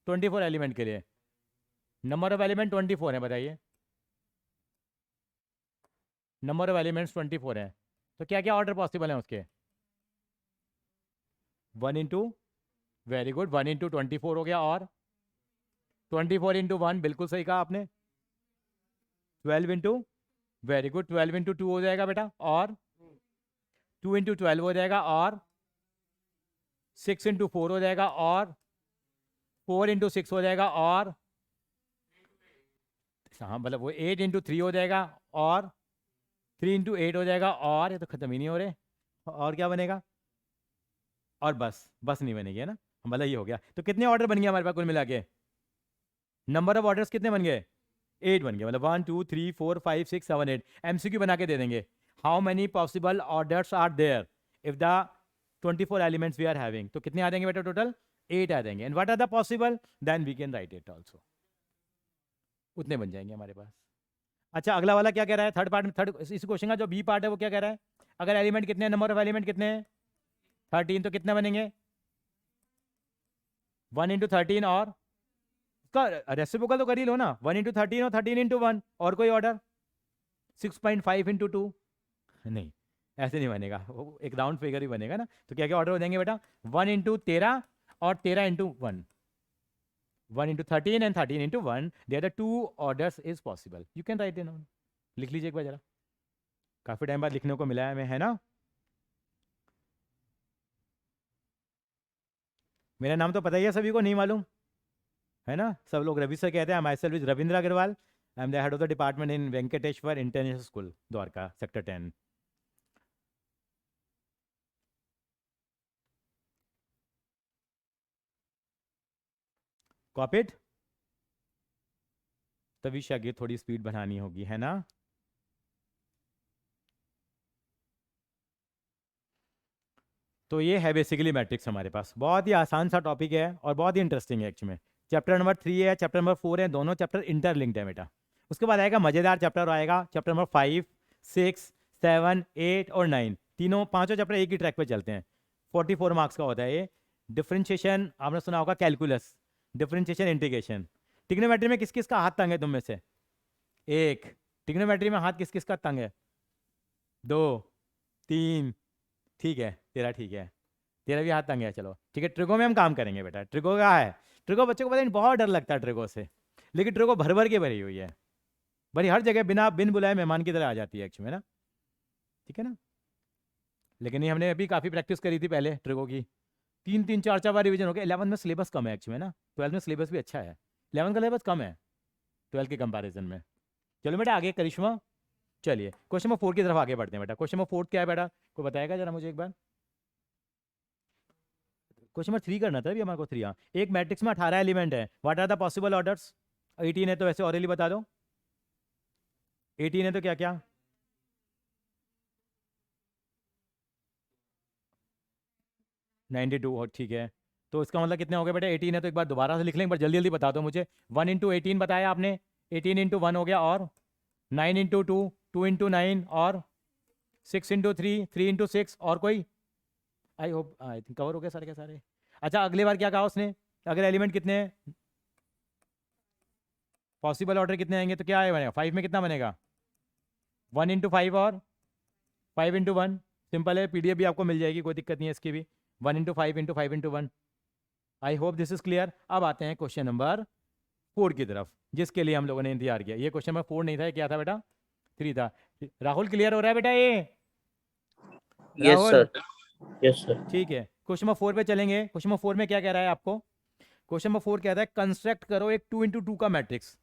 24 एलिमेंट के लिए नंबर ऑफ एलिमेंट 24 है, बताइए। नंबर ऑफ एलिमेंट्स 24 है, तो क्या क्या ऑर्डर पॉसिबल है उसके? 1 इंटू, वेरी गुड, 1 इंटू 24 हो गया। और 24 इंटू 1, बिल्कुल सही कहा आपने। 12 इंटू, वेरी गुड, 12 इंटू 2 हो जाएगा बेटा। और 2 इंटू 12 हो जाएगा। और 6 इंटू 4 हो जाएगा। और 4 इंटू 6 हो जाएगा। और हाँ मतलब वो 8 इंटू 3 हो जाएगा। और 3 इंटू 8 हो जाएगा। और ये तो खत्म ही नहीं हो रहे, और क्या बनेगा? और बस नहीं बनेगी, है ना? मतलब ये हो गया। तो कितने ऑर्डर बन गए हमारे पास कुल मिला के? नंबर ऑफ ऑर्डर्स कितने बन गए? 8 बन गए। मतलब 1 2 3 4 5 6 7 8। एमसीक्यू बना के दे देंगे। How many possible orders are there if the 24 elements we are having. तो कितने आ जाएंगे बेटा टोटल? 8 आ जाएंगे। And what are the possible, then we can write it also. उतने बन जाएंगे हमारे पास। अच्छा, अगला वाला क्या कह रहा है? थर्ड पार्ट में, थर्ड इस क्वेश्चन का जो बी पार्ट है वो क्या कह रहा है? अगर एलिमेंट कितने हैं, नंबर ऑफ एलिमेंट कितने हैं? 13, तो कितने बनेंगे? 1 इंटू 13। और उसका रेसिप्रोकल तो कर ही लो ना, 1 इंटू 13 और 13 इंटू 1। और कोई ऑर्डर? 6.5 इंटू 2, नहीं ऐसे नहीं बनेगा, वो एक राउंड फिगर ही बनेगा ना। तो क्या क्या ऑर्डर हो जाएंगे बेटा? 1 इंटू 13 और 13 into 1, 1 into 13 and 13 into 1। They are the 2 orders is possible. You can write down, लिख लीजिए एक बार जरा, काफी टाइम बाद लिखने को मिला है हमें, है ना? मेरा नाम तो पता ही है सभी को, नहीं मालूम? है ना? सब लोग रवि सर कहते हैं। Myself is Ravindra Agarwal, I am the head of the department in Venkateshwar international school Dwarka sector 10। Copied तभी आगे थोड़ी स्पीड बढ़ानी होगी, है ना? तो ये है बेसिकली मैट्रिक्स हमारे पास। बहुत ही आसान सा टॉपिक है और बहुत ही इंटरेस्टिंग है एक्चुअली में। चैप्टर नंबर 3 है, चैप्टर नंबर 4 है, दोनों चैप्टर इंटरलिंक्ड है बेटा। उसके बाद आएगा मज़ेदार चैप्टर, आएगा चैप्टर नंबर 5, 6, 7, 8 और 9। तीनों पांचों चैप्टर एक ही ट्रैक पे चलते हैं। 44 मार्क्स का होता है ये। डिफरेंशिएशन आपने सुना होगा, कैलकुलस, डिफरेंशिएशन, इंटीग्रेशन। ट्रिग्नोमेट्री में किस किस का हाथ तंग है तुम में से? एक। ट्रिग्नोमेट्री में हाथ किस किस का तंग है? 2, 3। ठीक है, तेरा ठीक है, तेरा भी हाथ तंग है। चलो ठीक है, ट्रिगो में हम काम करेंगे बेटा। ट्रिगो का है, ट्रिगो बच्चों को पता नहीं बहुत डर लगता है ट्रिगो से, लेकिन ट्रिगो भर भर के भरी हुई है। भरी हर जगह, बिन बुलाए मेहमान की तरह आ जाती है एक्चुअली में ना। ठीक है ना? लेकिन ये हमने अभी काफ़ी प्रैक्टिस करी थी पहले ट्रिगो की। 3-3, 4-4 बार रिवीजन हो गया। 11 में सिलेबस कम है एक्चुअली में ना, 12 में सिलेबस भी अच्छा है। 11 का सिलेबस कम है 12 के कंपैरिजन में। चलो बेटा आगे करिश्मा। चलिए क्वेश्चन नंबर 4 की तरफ आगे बढ़ते हैं बेटा। क्वेश्चन नंबर 4 क्या है बेटा, कोई बताएगा जरा मुझे एक बार? क्वेश्चन नंबर 3 करना था अभी हमारे को। 3, हाँ। एक मैट्रिक्स में 18 एलिमेंट है, what are the possible orders? 18 है तो वैसे ऑरेली बता दो। 18 है तो क्या क्या? 92 ठीक है। तो इसका मतलब कितने हो गए बेटा? 18 है तो एक बार दोबारा से लिख लें, एक बार जल्दी जल्दी बता दो मुझे। 1 इंटू 18 बताया आपने, 18 इंटू 1 हो गया, और 9 इंटू 2, 2 इंटू 9, और 6 इंटू 3, 3 इंटू 6, और कोई? I hope I think cover हो गया सारे के सारे। अच्छा अगली बार क्या कहा उसने? अगर एलिमेंट कितने हैं, पॉसिबल ऑर्डर कितने आएंगे तो क्या है बनेगा? 5 में कितना बनेगा? 1 इंटू 5 और 5 इंटू 1। सिंपल है, पीडीएफ भी आपको मिल जाएगी, कोई दिक्कत नहीं है इसकी भी। 1 into 5 into 5 into 1। I hope this is clear. अब आते हैं क्वेश्चन नंबर 4 की तरफ, जिसके लिए हम लोगों ने इंतजार किया। ये क्वेश्चन नंबर 4 नहीं था, क्या था बेटा? 3 था। राहुल क्लियर हो रहा है बेटा ये? Yes Rahul sir, yes sir. ठीक है। क्वेश्चन नंबर 4 पे चलेंगे। क्वेश्चन नंबर 4 में क्या कह रहा है आपको? क्वेश्चन नंबर 4 कहता है कंस्ट्रक्ट करो एक 2 इंटू 2 का मैट्रिक्स।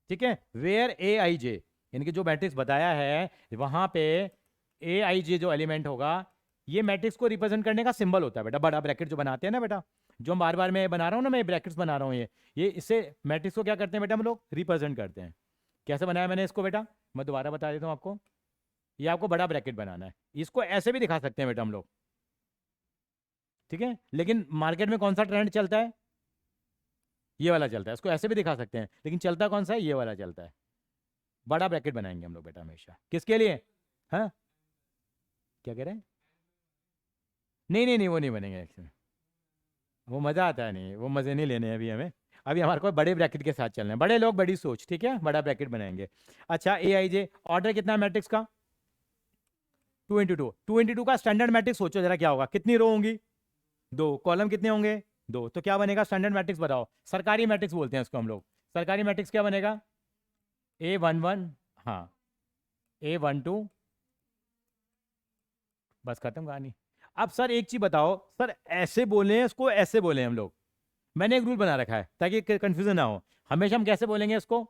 ठीक है, वेयर ए आई जे, यानी कि जो मैट्रिक्स बताया है वहां पे ए आई जे जो एलिमेंट होगा, ये मैट्रिक्स को रिप्रेजेंट करने का सिंबल होता है बेटा। बड़ा ब्रैकेट जो बनाते हैं ना बेटा, जो हम बार बार मैं बना रहा हूँ ना, मैं ब्रैकेट्स बना रहा हूँ, ये इससे मैट्रिक्स को क्या करते हैं बेटा हम लोग? रिप्रेजेंट करते हैं। कैसे बनाया मैंने इसको बेटा, मैं दोबारा बता देता हूँ आपको। ये आपको बड़ा ब्रैकेट बनाना है, इसको ऐसे भी दिखा सकते हैं बेटा हम लोग। ठीक है, लेकिन मार्केट में कौन सा ट्रेंड चलता है? ये वाला चलता है। इसको ऐसे भी दिखा सकते हैं, लेकिन चलता कौन सा है? ये वाला चलता है। बड़ा ब्रैकेट बनाएंगे हम लोग बेटा हमेशा। किसके लिए? हाँ, क्या कह रहे हैं? नहीं नहीं नहीं, वो नहीं बनेंगे एक्चुअली, वो मज़ा आता है नहीं, वो मज़े नहीं लेने हैं अभी हमें। अभी हमारे को बड़े ब्रैकेट के साथ चलना है। बड़े लोग बड़ी सोच, ठीक है, बड़ा ब्रैकेट बनाएंगे। अच्छा ए आई जे, ऑर्डर कितना है मैट्रिक्स का? 2 इंटू 2। 2 इंटू 2 का स्टैंडर्ड मैट्रिक्स सोचो जरा क्या होगा? कितनी रो होंगी? 2। कॉलम कितने होंगे? 2। तो क्या बनेगा स्टैंडर्ड मैट्रिक्स बताओ? सरकारी मैट्रिक्स बोलते हैं इसको हम लोग। सरकारी मैट्रिक्स क्या बनेगा? A11, हाँ, A12, बस खत्म कहानी। अब सर एक चीज बताओ, सर ऐसे बोले इसको, ऐसे बोले हम लोग? मैंने एक रूल बना रखा है ताकि कंफ्यूजन ना हो। हमेशा हम कैसे बोलेंगे इसको?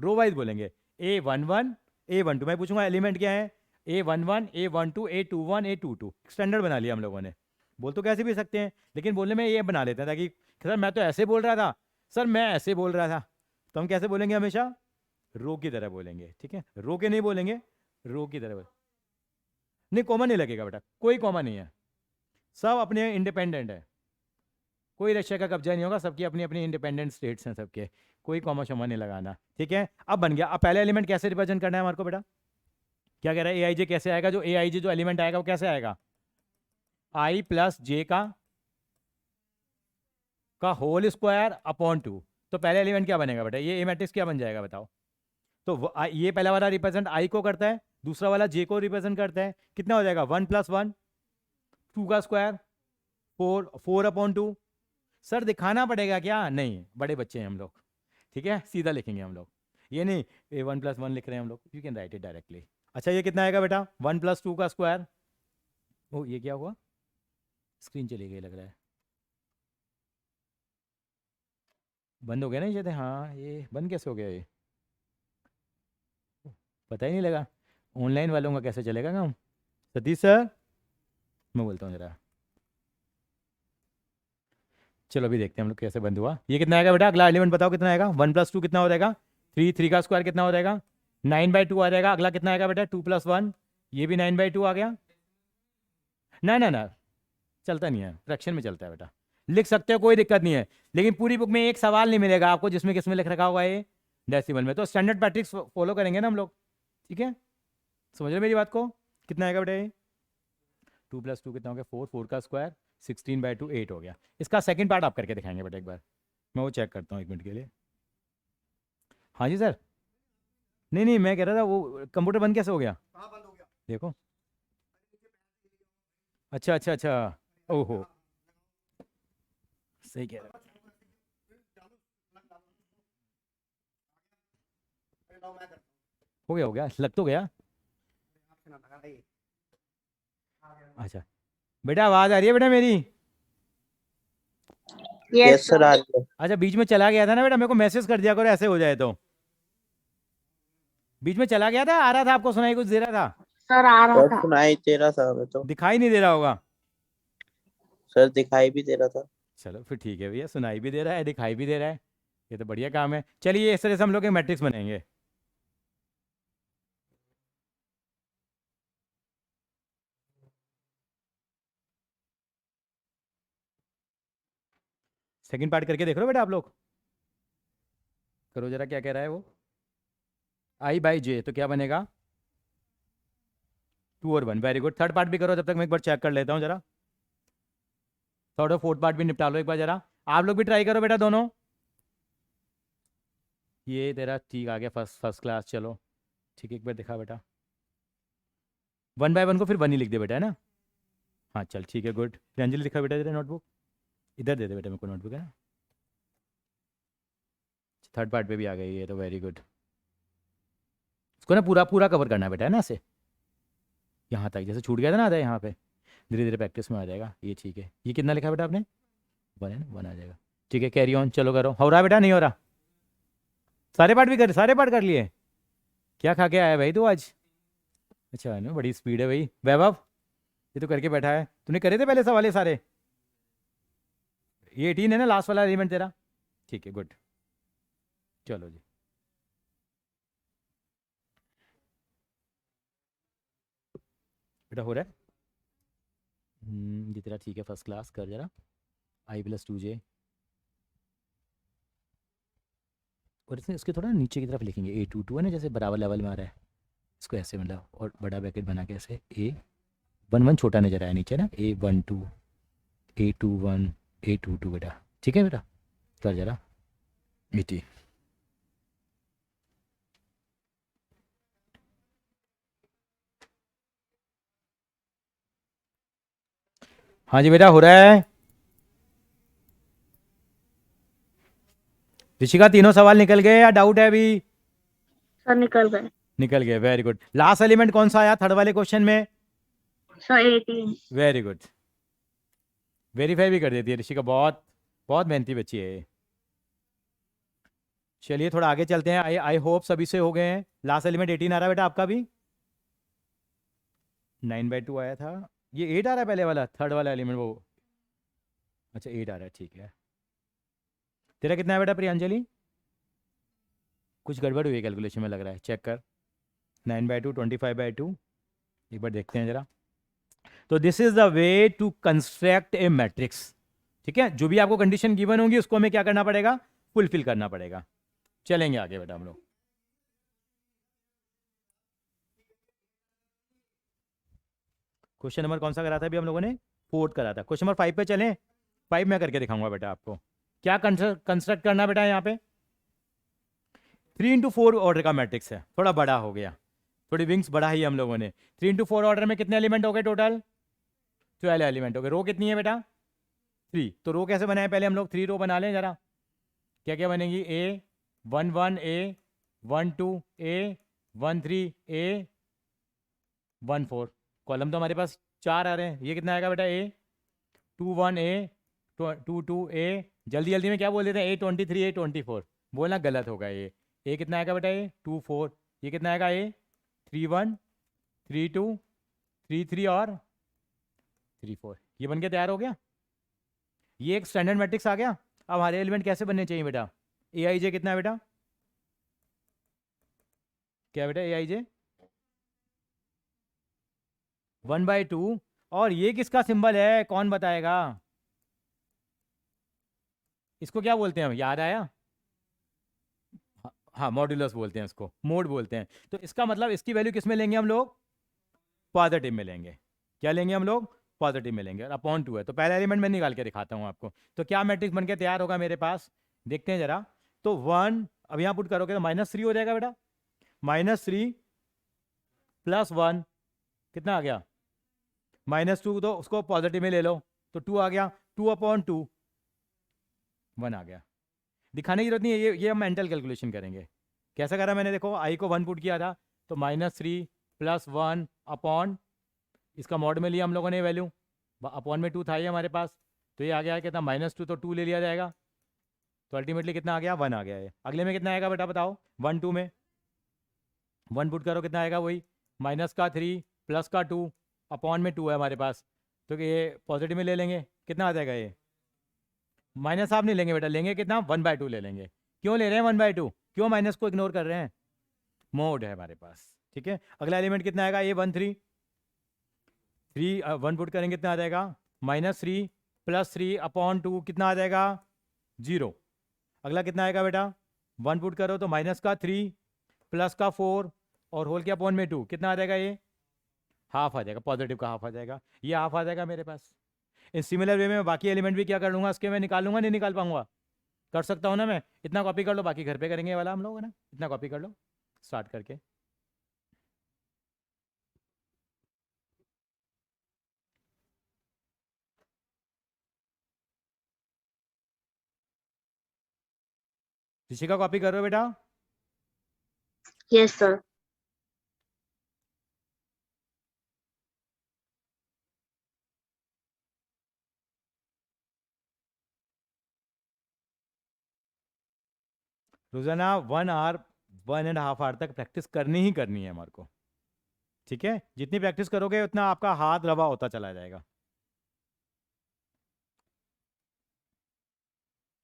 रो वाइज बोलेंगे। A11, A12, मैं पूछूंगा एलिमेंट क्या है? A11, A12, A21, A22। Standard बना लिया हम लोगों ने। बोल तो कैसे भी सकते हैं, लेकिन बोलने में ये बना लेते हैं ताकि सर मैं तो ऐसे बोल रहा था, सर मैं ऐसे बोल रहा था। तो हम कैसे बोलेंगे? हमेशा रो की तरह बोलेंगे। ठीक है, रो के नहीं बोलेंगे, रो की तरह नहीं, कॉमन नहीं लगेगा बेटा, कोई कॉमन नहीं है, सब अपने इंडिपेंडेंट है। कोई रशिया का कब्जा नहीं होगा, सबकी अपनी अपनी इंडिपेंडेंट स्टेट्स हैं सबके, कोई कॉमा शॉमा नहीं लगाना। ठीक है, अब बन गया। अब पहले एलिमेंट कैसे रिप्रेजेंट करना है हमारे को बेटा? क्या कह रहा है? ए आई जे कैसे आएगा? जो ए आई जे जो एलिमेंट आएगा वो कैसे आएगा? आई प्लस जे का होल स्क्वायर अपॉन 2। तो पहले एलिमेंट क्या बनेगा बेटा? ये ए मैट्रिक्स क्या बन जाएगा बताओ? तो ये पहला वाला रिप्रेजेंट आई को करता है, दूसरा वाला जे को रिप्रेजेंट करता है। कितना हो जाएगा? 1 + 1, 2 का स्क्वायर, 4, 4/2। सर दिखाना पड़ेगा क्या? नहीं, बड़े बच्चे हैं हम लोग, ठीक है, सीधा लिखेंगे हम लोग। ये नहीं ये 1 + 1 लिख रहे हैं हम लोग, you can write it directly. अच्छा ये कितना आएगा बेटा? 1 + 2 का स्क्वायर। ओ ये क्या हुआ? स्क्रीन चली गई लग रहा है। बंद हो गया ना ये शायद, हाँ ये बंद कैसे हो गया ये, पता ही नहीं लगा। ऑनलाइन वालों का कैसे चलेगा काम। सतीश सर, मैं बोलता हूँ जरा, चलो अभी देखते हैं हम लोग कैसे बंद हुआ। ये कितना आएगा बेटा, अगला एलिमेंट बताओ कितना आएगा। 1 + 2 कितना हो जाएगा, 3, 3 का स्क्वायर कितना हो जाएगा, 9/2 आ जाएगा। अगला कितना आएगा बेटा, 2 + 1, ये भी 9/2 आ गया। ना ना ना, चलता नहीं है, फ्रैक्शन में चलता है बेटा, लिख सकते हो कोई दिक्कत नहीं है, लेकिन पूरी बुक में एक सवाल नहीं मिलेगा आपको जिसमें किसमें लिख रखा होगा ये डेसिमल में। तो स्टैंडर्ड मैट्रिक्स फॉलो करेंगे ना हम लोग, ठीक है, समझ रहे मेरी बात को। कितना आएगा बेटा ये, 2 + 2 कितना हो गया, 4, 4 का स्क्वायर 16/2 8 हो गया। इसका सेकंड पार्ट आप करके दिखाएंगे बेटा एक बार, मैं वो चेक करता हूँ 1 मिनट के लिए। हाँ जी सर, नहीं नहीं मैं कह रहा था वो कंप्यूटर बंद कैसे हो गया, देखो। अच्छा अच्छा अच्छा, ओहो, सही कह रहा हो गया लग तो गया। अच्छा बेटा आवाज़ आ रही है बेटा मेरी। यस यस सर, आ रही है। अच्छा बीच में चला गया था ना बेटा, मेरे को मैसेज कर दिया करो ऐसे हो जाए तो। बीच में चला गया था, आ रहा था, आपको सुनाई कुछ दे रहा था, सर, आ रहा सर था। सुनाई दे रहा था हमें तो। दिखाई नहीं दे रहा होगा। सर दिखाई भी दे रहा था। चलो फिर ठीक है भैया, सुनाई भी दे रहा है दिखाई भी दे रहा है, ये तो बढ़िया काम है। चलिए इस तरह से हम लोग एक मैट्रिक्स बनाएंगे। सेकंड पार्ट करके देख लो बेटा आप लोग, करो जरा क्या कह रहा है वो। I/J तो क्या बनेगा, 2 और 1, वेरी गुड। थर्ड पार्ट भी करो, जब तक मैं एक बार चेक कर लेता हूँ जरा। थर्ड और फोर्थ पार्ट भी निपटा लो एक बार जरा, आप लोग भी ट्राई करो बेटा दोनों। ये तेरा ठीक आ गया, फर्स्ट फर्स्ट क्लास, चलो ठीक है, एक बार दिखा बेटा। 1/1 को फिर 1 ही लिख दे बेटा, है ना। हाँ चल ठीक है, गुड। अंजलि लिखा बेटा तेरा नोटबुक, इधर दे दे बेटा मेरे को नोटबुक, है ना। थर्ड पार्ट पे भी आ गई ये तो, वेरी गुड। इसको ना पूरा पूरा कवर करना है बेटा, है ना, ऐसे यहाँ तक, जैसे छूट गया था ना आधा यहाँ पे, धीरे धीरे प्रैक्टिस में आ जाएगा ये, ठीक है। ये कितना लिखा बेटा आपने, 1 है ना, 1 आ जाएगा, ठीक है। कैरी ऑन, चलो करो। हो रहा बेटा, नहीं हो रहा, सारे पार्ट भी कर, सारे पार्ट कर लिए। क्या खा के आया भाई तू आज, अच्छा है ना, बड़ी स्पीड है भाई। वैभव ये तो करके बैठा है, तूने करे थे पहले सवाल ये सारे। ये 18 है ना लास्ट वाला एलिमेंट तेरा, ठीक है, गुड। चलो जी, बेटा हो रहा है। ये तेरा ठीक है, फर्स्ट क्लास, कर जरा। I + 2J, और इसमें इसके थोड़ा नीचे की तरफ लिखेंगे, A22 है ना, जैसे बराबर लेवल में आ रहा है, इसको ऐसे मतलब, और बड़ा ब्रैकेट बना के ऐसे, A11 छोटा नजर आया नीचे ना, A12 A21 A22 बेटा, ठीक है बेटा, कर जरा 80। हाँ जी बेटा हो रहा है। ऋषिका तीनों सवाल निकल गए या डाउट है अभी। सर, निकल गए। निकल गए, वेरी गुड। लास्ट एलिमेंट कौन सा आया थर्ड वाले क्वेश्चन में, सर, 18। Very good. वेरीफाई भी कर देती है ऋषिका, बहुत बहुत मेहनती बच्ची है ये। चलिए थोड़ा आगे चलते हैं, आई आई होप सभी से हो गए हैं। लास्ट एलिमेंट 18 आ रहा है बेटा आपका भी, 9/2 आया था, ये 8 आ रहा है पहले वाला, थर्ड वाला एलिमेंट वो, अच्छा 8 आ रहा है, ठीक है। तेरा कितना है बेटा प्रियांजलि, कुछ गड़बड़ हुई है कैलकुलेशन में लग रहा है, चेक कर। 9/2 25/2, एक बार देखते हैं जरा। तो this is the way to construct a matrix, ठीक है। जो भी आपको कंडीशन गिवन होगी उसको हमें क्या करना पड़ेगा, फुलफिल करना पड़ेगा। चलेंगे आगे बेटा हम लोग। क्वेश्चन नंबर कौन सा करा था अभी हम लोगों ने, 4 करा था। क्वेश्चन नंबर 5 पे चलें, 5 मैं करके दिखाऊंगा बेटा आपको क्या कंस्ट्रक्ट करना बेटा। यहाँ पे 3 into 4 ऑर्डर का मैट्रिक्स है, थोड़ा बड़ा हो गया, थोड़ी विंग्स बढ़ाई हम लोगों ने। 3 into 4 ऑर्डर में कितने एलिमेंट हो गए टोटल, 12 एलिमेंट हो गए। रो कितनी है बेटा, 3। तो रो कैसे बनाए पहले हम लोग, 3 रो बना लें जरा। क्या क्या बनेगी, A11 A12 A13 A14, column तो हमारे पास 4 आ रहे हैं। ये कितना आएगा बेटा, A21 A22 A जल्दी जल्दी में क्या बोल देते हैं, A23 A24 बोलना गलत होगा। ये कितना आएगा बेटा, ये 24, ये कितना आएगा, ये 31 32 33 और 34। ये बन के तैयार हो गया, ये एक स्टैंडर्ड मैट्रिक्स आ गया। अब हमारे एलिमेंट कैसे बनने चाहिए बेटा, AIJ कितना है बेटा, क्या बेटा AIJ 1/2। और ये किसका सिंबल है, कौन बताएगा, इसको क्या बोलते हैं हम, याद आया, हाँ मॉड्यूलस बोलते हैं इसको, मोड बोलते हैं। तो इसका मतलब इसकी वैल्यू किस में लेंगे हम लोग, पॉजिटिव में लेंगे। क्या लेंगे हम लोग, पॉजिटिव में लेंगे। और अपॉन 2 है, तो पहला एलिमेंट मैं निकाल के दिखाता हूँ आपको। तो क्या मैट्रिक्स बनके तैयार होगा मेरे पास, देखते हैं जरा। तो 1, अब यहाँ पुट करोगे तो -3 हो जाएगा बेटा, -3 + 1 कितना आ गया, -2, तो उसको पॉजिटिव में ले लो तो 2 आ गया, 2/2 1 आ गया। दिखाने की जरूरत नहीं है, ये हम मेंटल कैलकुलेशन करेंगे। कैसा करा मैंने, देखो आई को 1 पुट किया था, तो -3 + 1 अपॉन, इसका मॉड में लिया हम लोगों ने वैल्यू, अपॉन में 2 था ये हमारे पास, तो ये आ गया कितना -2, तो 2 ले लिया जाएगा, तो अल्टीमेटली कितना आ गया, 1 आ गया। ये अगले में कितना आएगा बेटा बताओ, 1 2 में 1 पुट करो कितना आएगा, वही -3 + 2 अपॉन में 2 है हमारे पास, तो ये पॉजिटिव में ले लेंगे, कितना आ जाएगा, ये माइनस आप नहीं लेंगे बेटा, लेंगे कितना, 1/2 ले लेंगे। क्यों ले रहे हैं 1/2, क्यों माइनस को इग्नोर कर रहे हैं, मोड है हमारे पास, ठीक है। अगला एलिमेंट कितना आएगा, ये 1 3 3 1 पुट करेंगे कितना आ जाएगा, -3 + 3 अपॉन 2 कितना आ जाएगा, 0। अगला कितना आएगा बेटा, 1 पुट करो तो -3 + 4 और होल के अपॉन में 2 कितना आ जाएगा, ये हाफ आ जाएगा, पॉजिटिव का हाफ आ जाएगा, ये हाफ आ जाएगा मेरे पास। इस सिमिलर वे में बाकी एलिमेंट भी क्या कर लूँगा, इसके मैं निकाल लूँगा, नहीं निकाल पाऊंगा, कर सकता हूँ ना मैं। इतना कॉपी कर लो, बाकी घर पे करेंगे ये वाला हम लोग है ना, इतना कॉपी कर लो स्टार्ट करके। ऋषिका कॉपी कर रहे हो बेटा, यस सर। रोजाना 1 आवर 1.5 आवर तक प्रैक्टिस करनी ही करनी है हमारे को, ठीक है। जितनी प्रैक्टिस करोगे उतना आपका हाथ रवा होता चला जाएगा,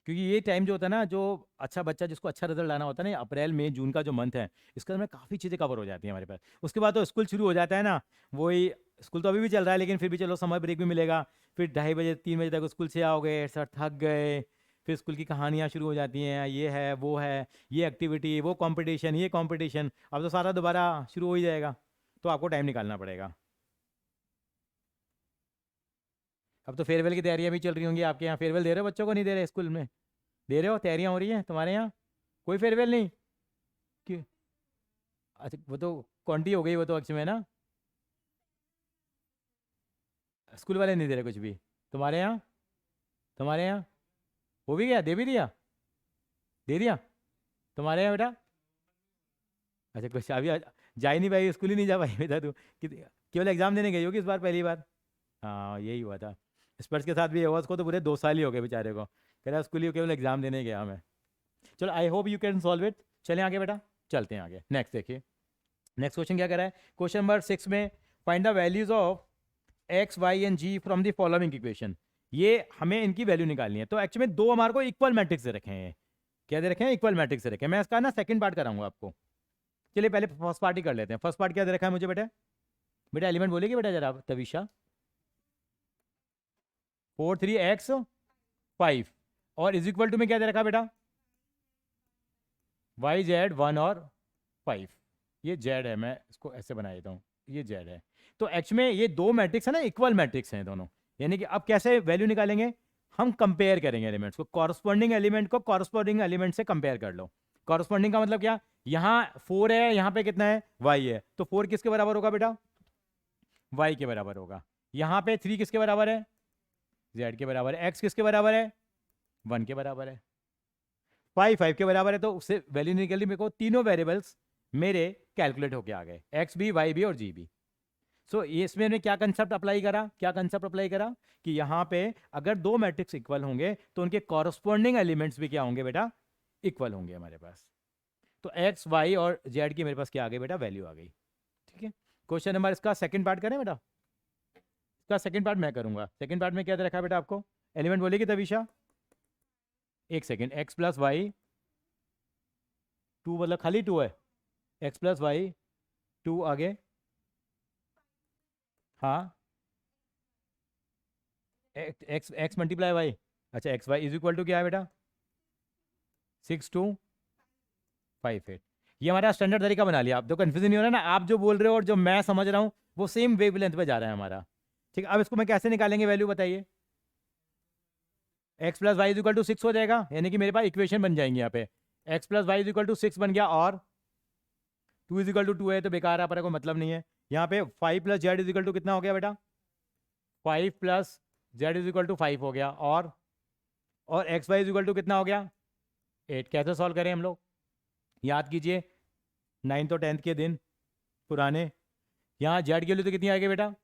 क्योंकि ये टाइम जो होता है ना, जो अच्छा बच्चा जिसको अच्छा रिजल्ट लाना होता है ना, अप्रैल मई जून का जो मंथ है, इसके अंदर में काफ़ी चीज़ें कवर हो जाती हैं हमारे पास। उसके बाद तो स्कूल शुरू हो जाता है ना, वही स्कूल तो अभी भी चल रहा है, लेकिन फिर भी चलो समर ब्रेक भी मिलेगा, फिर 2:30 बजे 3 बजे तक स्कूल से आओगे, सर थक गए, फिर स्कूल की कहानियाँ शुरू हो जाती हैं, ये है वो है, ये एक्टिविटी वो कंपटीशन ये कंपटीशन, अब तो सारा दोबारा शुरू हो ही जाएगा, तो आपको टाइम निकालना पड़ेगा। अब तो फेयरवेल की तैयारियां भी चल रही होंगी आपके यहाँ, फेयरवेल दे रहे हो बच्चों को, नहीं दे रहे स्कूल में, दे रहे हो, तैयारियां हो रही हैं तुम्हारे यहाँ, कोई फेयरवेल नहीं, क्यों, अच्छा वो तो कॉन्टी हो गई वो तो एक्चुअली में ना, स्कूल वाले नहीं दे रहे कुछ भी तुम्हारे यहाँ, तुम्हारे यहाँ हो भी गया, दे भी दिया, दे दिया तुम्हारे यहाँ बेटा, अच्छा कुछ अभी जा ही नहीं पाई, स्कूल ही नहीं जा पाई बेटा तू, केवल एग्जाम देने गई होगी इस बार पहली बार, हाँ यही हुआ था, स्पर्श के साथ भी हुआ, उसको तो पूरे 2 साल ही हो गए बेचारे को, कह रहा स्कूल ही केवल एग्जाम देने गया मैं। चलो आई hope you can solve it, चलें आगे बेटा, चलते हैं आगे, नेक्स्ट देखिए, नेक्स्ट क्वेश्चन क्या कह रहा है, क्वेश्चन नंबर 6 में find the values of x y and g from the following equation, ये हमें इनकी वैल्यू निकालनी है। तो एक्चुअली में दो हमारे को इक्वल मैट्रिक्स से रखे हैं, क्या दे रखे हैं, इक्वल मैट्रिक्स से रखे हैं। मैं इसका ना सेकंड पार्ट कराऊंगा आपको, चलिए पहले फर्स्ट पार्ट ही कर लेते हैं। फर्स्ट पार्ट क्या दे रखा है मुझे बेटा, बेटा एलिमेंट बोलेगी बेटा जरा तविशा, 4 3 x 5 और इज इक्वल टू में क्या दे रखा बेटा, y z 1 और 5, ये z है, मैं इसको ऐसे बना देता हूँ, ये z है। तो एक्चुअली में ये दो मैट्रिक्स है ना, इक्वल मैट्रिक्स हैं दोनों, यानी कि अब कैसे वैल्यू निकालेंगे, हम कंपेयर करेंगे एलिमेंट्स को, कॉरस्पॉन्डिंग एलिमेंट को कॉरस्पॉन्डिंग एलिमेंट से कंपेयर कर लो। कॉरस्पॉन्डिंग का मतलब क्या, यहाँ 4 है, यहाँ पे कितना है y है, तो 4 किसके बराबर होगा बेटा, y के बराबर होगा। यहाँ पे 3 किसके बराबर है, z के बराबर है। x किसके बराबर है, 1 के बराबर है। 5 के बराबर है, तो उससे वैल्यू निकली मेरे को, तीनों वेरिएबल्स मेरे कैलकुलेट होके आ गए, x भी y भी और g भी। सो इसमें हमने क्या कंसेप्ट अप्लाई करा, क्या कंसेप्ट अप्लाई करा कि यहाँ पे अगर दो मैट्रिक्स इक्वल होंगे तो उनके कॉरस्पॉन्डिंग एलिमेंट्स भी क्या होंगे बेटा, इक्वल होंगे हमारे पास। तो एक्स वाई और जेड की मेरे पास क्या आ गई बेटा, वैल्यू आ गई। ठीक है, क्वेश्चन नंबर इसका सेकंड पार्ट करें बेटा, इसका सेकंड पार्ट मैं करूंगा। सेकंड पार्ट में क्या दे रखा है बेटा आपको, एलिमेंट बोलेगी तविशा, एक second, X plus Y two, मतलब खाली टू है, एक्स प्लस वाई टू, आगे हाँ, एक्स एक्स मल्टीप्लाई वाई, अच्छा X Y is equal to क्या है बेटा, 6258। ये हमारा स्टैंडर्ड तरीका बना लिया। आप तो कन्फ्यूजन नहीं हो रहा ना, आप जो बोल रहे हो और जो मैं समझ रहा हूँ वो सेम वेवलेंथ पे जा रहा है हमारा। ठीक है, अब इसको मैं कैसे निकालेंगे वैल्यू बताइए। X plus Y is equal to 6 हो जाएगा, यानी कि मेरे पास इक्वेशन बन जाएंगे यहाँ पे, X plus Y is equal to 6 बन गया, और 2 इज इक्वल टू 2 है तो बेकार है, पर कोई मतलब नहीं है। यहाँ पे 5 plus Z is equal to कितना हो गया बेटा, 5 plus Z is equal to 5 हो गया, और X Y is equal to कितना हो गया, 8। कैसे सॉल्व करें हम लोग, याद कीजिए 9th और 10th के दिन पुराने। यहाँ जेड की वैल्यू तो कितनी आएगी बेटा,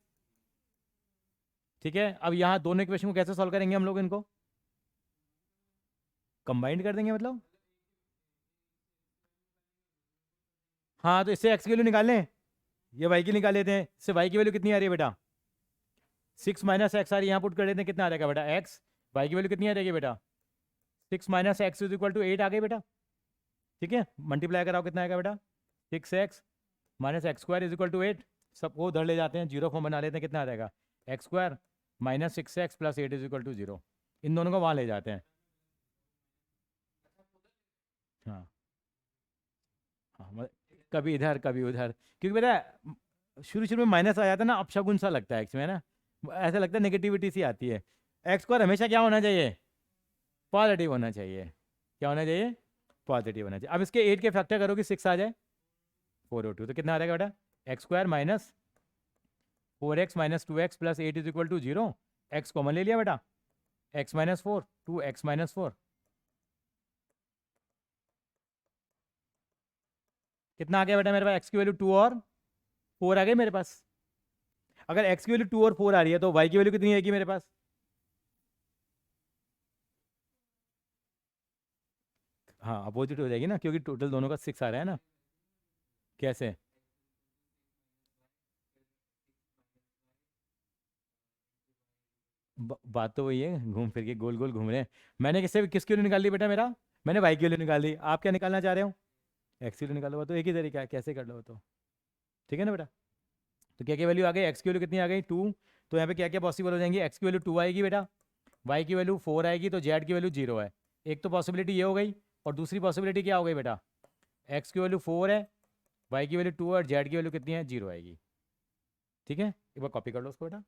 ठीक है। अब यहाँ दोनों इक्वेशन को कैसे सॉल्व करेंगे हम लोग, इनको कंबाइंड कर देंगे मतलब, हाँ तो इससे एक्स की वैल्यू निकाल लें, ये वाई की निकाल लेते हैं। इससे वाई की वैल्यू कितनी आ रही है बेटा, 6 माइनस एक्स आ रही है, यहाँ पुट कर देते हैं, कितना आ जाएगा बेटा एक्स, वाई की वैल्यू कितनी आ जाएगी बेटा, 6 minus X is equal to 8 आ गई बेटा। ठीक है, मल्टीप्लाई कराओ कितना आएगा बेटा, 6x minus X square is equal to 8, सबको उधर ले जाते हैं, जीरो फॉर्म बना लेते हैं, कितना आ जाएगा X square minus 6x plus 8 is equal to 0। इन दोनों को वहाँ ले जाते हैं, हाँ हाँ, कभी इधर कभी उधर, क्योंकि बेटा शुरू शुरू में माइनस आ जाता है ना, अपशगुन सा लगता है एक्स में ना, ऐसा लगता है नेगेटिविटी सी आती है। एक्स स्क्वायर हमेशा क्या होना चाहिए, पॉजिटिव होना चाहिए, क्या होना चाहिए, पॉजिटिव होना चाहिए। अब इसके 8 के फैक्टर करो कि 6 आ जाए, 402, तो कितना आ जाएगा बेटा, X square minus 4x minus 2x plus 8 is equal to 0। X common ले लिया बेटा, x माइनस 4, 2x माइनस 4, कितना आ गया बेटा मेरे पास, x की वैल्यू 2 और 4 आ गई मेरे पास। अगर x की वैल्यू 2 और 4 आ रही है तो y की वैल्यू कितनी आएगी मेरे पास, हाँ अपोजिट हो जाएगी ना, क्योंकि टोटल दोनों का 6 आ रहा है ना। कैसे, बात तो वही है, घूम फिर के गोल गोल घूम रहे हैं। मैंने किसकी वैल्यू निकाल ली बेटा, मेरा मैंने y की वैल्यू निकाल ली, आप क्या निकालना चाह रहे हो, x की वैल्यू निकालो, वो तो एक ही तरीका है, कैसे कर लो तो, ठीक है ना बेटा। तो क्या क्या वैल्यू आ गई, एक्स की वैल्यू कितनी आ गई 2, तो यहाँ पे क्या क्या पॉसिबल हो जाएंगे, एक्स की वैल्यू 2 आएगी बेटा, वाई की वैल्यू 4 आएगी, तो जेड की वैल्यू 0 है। एक तो पॉसिबिलिटी ये हो गई, और दूसरी पॉसिबिलिटी क्या हो गई बेटा, एक्स की वैल्यू 4 है, वाई की वैल्यू 2 है, और जेड की वैल्यू कितनी है, 0 आएगी। ठीक है, एक बार कॉपी कर लो उसको बेटा।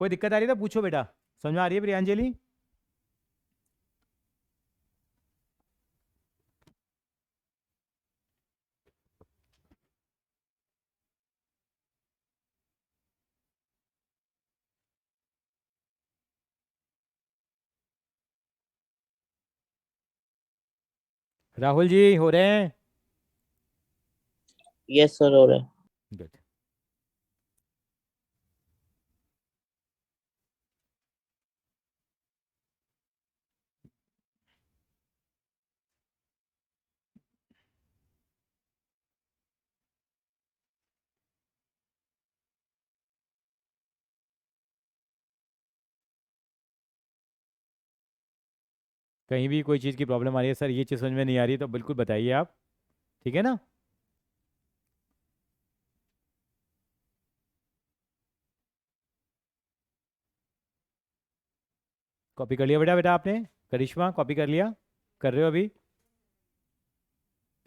कोई दिक्कत आ रही है तो पूछो बेटा, समझ में आ रही है प्रियांजलि। राहुल जी हो रहे हैं, यस सर हो रहा है। गुड। कहीं भी कोई चीज़ की प्रॉब्लम आ रही है सर, ये चीज़ समझ में नहीं आ रही, तो बिल्कुल बताइए आप, ठीक है ना। कॉपी कर लिया बेटा, बेटा आपने, करिश्मा कॉपी कर लिया, कर रहे हो अभी,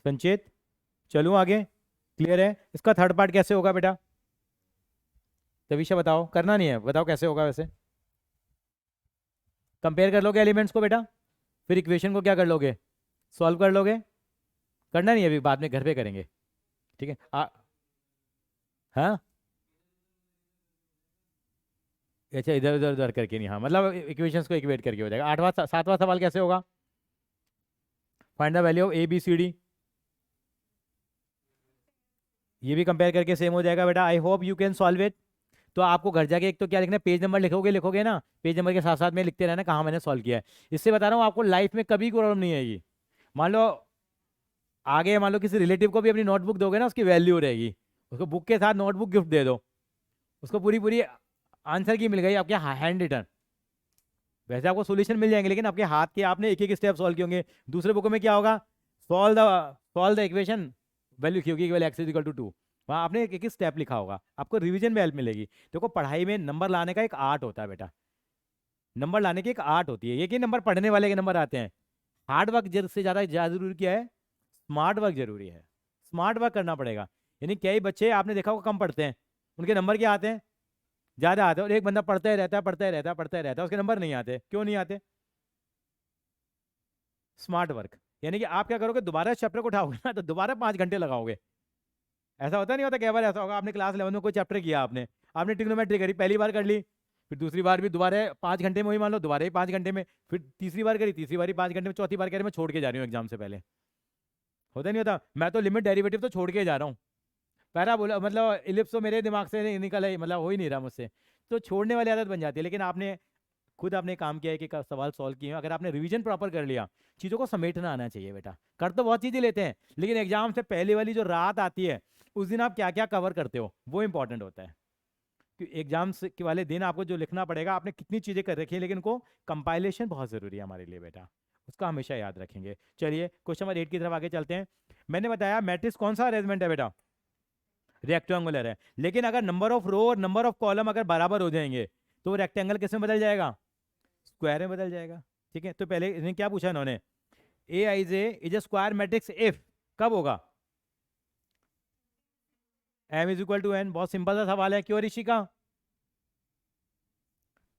संचित, चलूँ आगे, क्लियर है। इसका थर्ड पार्ट कैसे होगा बेटा, तविशा बताओ, करना नहीं है, बताओ कैसे होगा वैसे। कंपेयर कर लोगे एलिमेंट्स को बेटा, फिर इक्वेशन को क्या कर लोगे, सॉल्व कर लोगे, करना नहीं है अभी, बाद में घर पे करेंगे, ठीक है। हाँ, अच्छा इधर उधर उधर करके नहीं, हाँ मतलब इक्वेशंस को इक्वेट करके हो जाएगा। 7वां सवाल कैसे होगा, find the value of A B C D, ये भी कंपेयर करके सेम हो जाएगा बेटा। I hope you can solve it. तो आपको घर जाके एक तो क्या लिखना है, पेज नंबर लिखोगे ना, पेज नंबर के साथ साथ में लिखते रहना कहाँ मैंने सॉल्व किया है। इससे बता रहा हूँ आपको लाइफ में कभी प्रॉब्लम नहीं आएगी। मान लो आगे, मान लो किसी रिलेटिव को भी अपनी नोटबुक दोगे ना, उसकी वैल्यू रहेगी, उसको बुक के साथ नोटबुक गिफ्ट दे दो, उसको पूरी पूरी आंसर की मिल गई आपके हैंड रिटर्न। वैसे आपको सोल्यूशन मिल जाएंगे, लेकिन आपके हाथ के आपने एक एक स्टेप सॉल्व किए होंगे। दूसरे बुक में क्या होगा, solve the equation, value q की equal x is equal to 2, वहाँ आपने एक एक स्टेप लिखा होगा, आपको रिवीजन में हेल्प मिलेगी। देखो पढ़ाई में नंबर लाने का एक आर्ट होता है बेटा, नंबर लाने की एक आर्ट होती है, ये कि नंबर पढ़ने वाले के नंबर आते हैं। हार्ड वर्क से ज़्यादा जरूरी क्या है, स्मार्ट वर्क जरूरी है, स्मार्ट वर्क करना पड़ेगा। यानी कई बच्चे आपने देखा होगा कम पढ़ते हैं, उनके नंबर क्या आते हैं, ज़्यादा आते हैं, और एक बंदा पढ़ता ही रहता है, पढ़ता ही रहता है, पढ़ता ही रहता है, उसके नंबर नहीं आते। क्यों नहीं आते, स्मार्ट वर्क। यानी कि आप क्या करोगे, दोबारा चैप्टर को उठाओगे ना तो दोबारा 5 घंटे लगाओगे। ऐसा होता नहीं होता, कई बार ऐसा होगा, आपने क्लास 11 में कोई चैप्टर किया, आपने ट्रिग्नोमेट्री करी, पहली बार कर ली, फिर दूसरी बार भी दोबारा 5 घंटे में, वही मान लो दोबारा ही 5 घंटे में, फिर तीसरी बार करी, तीसरी बार ही 5 घंटे में, चौथी बार कह रही मैं छोड़ के जा रही हूँ एग्जाम से पहले। होता नहीं होता, मैं तो लिमिट डेरिवेटिव तो छोड़ के जा रहा हूँ, पैरा बोला मतलब इलिप्स तो मेरे दिमाग से निकल है, मतलब हो ही नहीं रहा मुझसे, तो छोड़ने वाली आदत बन जाती है। लेकिन आपने खुद आपने काम किया है कि सवाल सॉल्व किए हैं, अगर आपने रिवीजन प्रॉपर कर लिया, चीज़ों को समेटना आना चाहिए बेटा। कर तो बहुत चीज़ें लेते हैं, लेकिन एग्जाम से पहले वाली जो रात आती है, उस दिन आप क्या क्या कवर करते हो, वो इंपॉर्टेंट होता है। कि एग्जाम के वाले दिन आपको जो लिखना पड़ेगा, आपने कितनी चीज़ें कर रखी है, लेकिन उनको कंपाइलेशन बहुत ज़रूरी है हमारे लिए बेटा, उसका हमेशा याद रखेंगे। चलिए क्वेश्चन नंबर 8 की तरफ आगे चलते हैं। मैंने बताया मैट्रिक्स कौन सा अरेंजमेंट है बेटा, रेक्टेंगुलर है। लेकिन अगर नंबर ऑफ रो और नंबर ऑफ कॉलम अगर बराबर हो जाएंगे, तो रेक्टेंगल किस में बदल जाएगा, स्क्वायर में बदल जाएगा। ठीक है, तो पहले इन्हें क्या पूछा इन्होंने, A I J is a square matrix if, कब होगा, m is equal to n. बहुत सिंपल सा सवाल है, क्यों ऋषिका,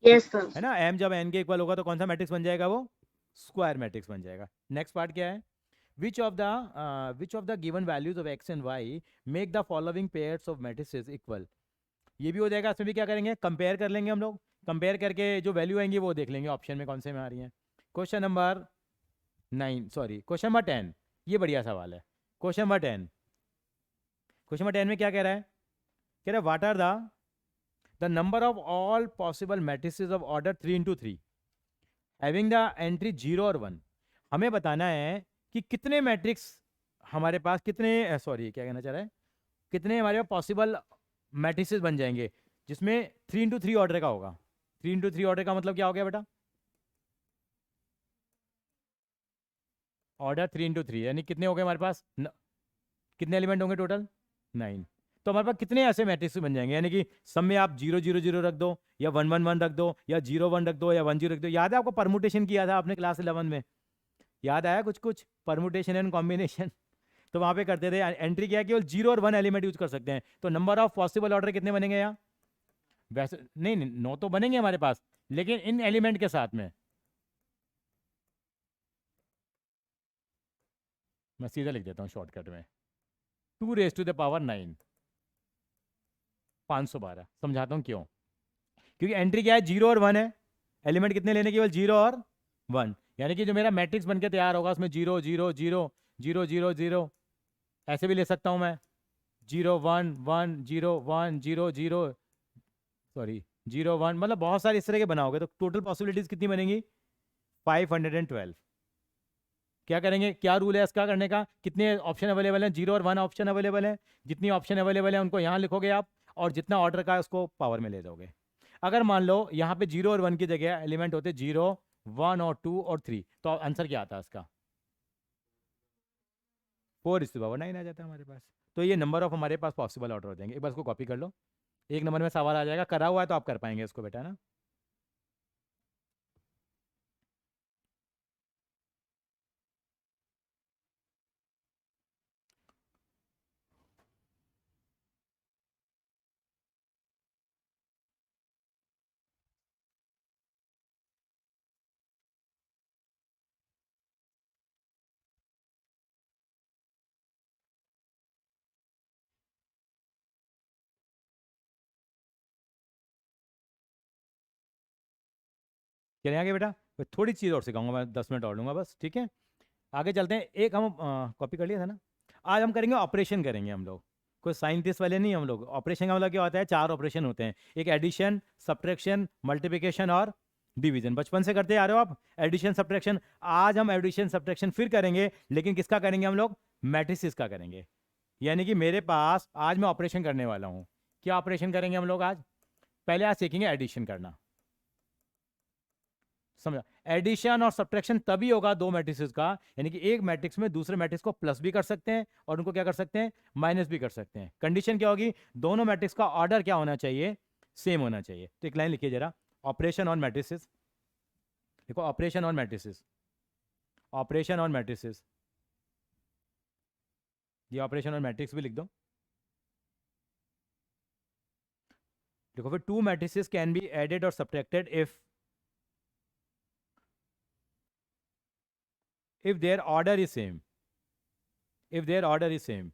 यस सर। है ना, एम जब एन के इक्वल होगा तो कौन सा मैट्रिक्स बन जाएगा, वो स्क्वायर मैट्रिक्स बन जाएगा। नेक्स्ट पार्ट क्या है, which of the given values of x and y make the following pairs of matrices equal। ये भी हो जाएगा, इसमें भी क्या करेंगे, कंपेयर कर लेंगे हम लोग, कंपेयर करके जो वैल्यू आएंगी वो देख लेंगे ऑप्शन में कौन से में आ रही है। Question number 9, sorry question number 10, ये बढ़िया सवाल है। क्वेश्चन नंबर 10, क्वेश्चन नंबर 10 में क्या कह रहा है, कह रहा है what are the number of all possible matrices of order 3 into 3 having the entry 0 और 1। हमें बताना है कि कितने मैट्रिक्स हमारे पास, कितने सॉरी क्या कहना चाह रहा है, कितने हमारे पास पॉसिबल मैट्रिसेस बन जाएंगे जिसमें 3 into 3 ऑर्डर का होगा। 3 into 3 ऑर्डर का मतलब क्या हो गया बेटा, ऑर्डर 3 into 3 यानी कितने हो गए हमारे पास, कितने एलिमेंट होंगे टोटल, 9। तो हमारे पास कितने ऐसे मैट्रिक्स बन जाएंगे, यानी कि सब में आप 0 0 0 रख दो, या 1 1 1 रख दो, या 0 1 रख दो, या 1 0 रख दो। याद है आपको परमुटेशन किया था आपने क्लास 11 में, याद आया कुछ कुछ, परमुटेशन एंड कॉम्बिनेशन तो वहाँ पे करते थे। एंट्री क्या है, केवल 0 और 1 एलिमेंट यूज कर सकते हैं। तो नंबर ऑफ पॉसिबल ऑर्डर कितने बनेंगे यहाँ, वैसे नहीं 9 तो बनेंगे हमारे पास, लेकिन इन एलिमेंट के साथ में मैं सीधा लिख देता हूँ शॉर्टकट में, 2 raised to the power 9, 512। समझाता हूँ क्यों, क्योंकि एंट्री क्या है, 0 और 1 है, एलिमेंट कितने लेने, केवल 0 और 1। यानी कि जो मेरा मैट्रिक्स बनके तैयार होगा उसमें 0 0 0 0 0 0, ऐसे भी ले सकता हूँ मैं, 0 1 1 0 1 0 0 सॉरी 0 1, मतलब बहुत सारे इस तरह के बनाओगे तो टोटल पॉसिबिलिटीज कितनी बनेंगी, 512। क्या करेंगे, क्या रूल है इसका करने का, कितने ऑप्शन अवेलेबल हैं, 0 और 1 ऑप्शन अवेलेबल है, जितनी ऑप्शन अवेलेबल है उनको यहाँ लिखोगे आप, और जितना ऑर्डर का है उसको पावर में ले जाओगे। अगर मान लो यहाँ पे 0 और 1 की जगह एलिमेंट होते 0 1 और 2 और 3, तो आंसर क्या आता है इसका? 4:9 आ जाता है हमारे पास। तो ये नंबर ऑफ हमारे पास पॉसिबल ऑर्डर हो जाएंगे। एक बार इसको कॉपी कर लो, एक नंबर में सवाल आ जाएगा, करा हुआ है तो आप कर पाएंगे इसको बेटा ना। चले आगे बेटा, फिर थोड़ी चीज़ और सिखाऊंगा मैं, 10 मिनट और लूँगा बस, ठीक है। आगे चलते हैं। एक हम कॉपी कर लिया था ना, आज हम करेंगे ऑपरेशन करेंगे हम लोग। कोई साइंटिस्ट वाले नहीं हम लोग। ऑपरेशन का मतलब क्या होता है? 4 ऑपरेशन होते हैं, एक एडिशन, सब्ट्रैक्शन, मल्टीप्लिकेशन और डिवीजन। बचपन से करते आ रहे हो आप एडिशन सब्ट्रैक्शन। आज हम एडिशन सब्ट्रैक्शन फिर करेंगे, लेकिन किसका करेंगे हम लोग? मैट्रिसेस का करेंगे। यानी कि मेरे पास आज मैं ऑपरेशन करने वाला हूँ। क्या ऑपरेशन करेंगे हम लोग आज? पहले आज सीखेंगे एडिशन करना, समझा? एडिशन और सब्ट्रैक्शन तभी होगा दो मैट्रिसेस का, यानी कि एक मैट्रिक्स में दूसरे मैट्रिक्स को प्लस भी कर सकते हैं और उनको क्या कर सकते हैं? माइनस भी कर सकते हैं। कंडीशन क्या होगी? दोनों मैट्रिक्स का ऑर्डर क्या होना चाहिए? सेम होना चाहिए। तो एक लाइन लिखिए जरा, ऑपरेशन ऑन मैट्रिसेस। देखो, operation on matrices, operation on matrices, ये ऑपरेशन ऑन मैट्रिक्स भी लिख दो। देखो फिर, two matrices can be added और subtracted if their order is same, if their order is same,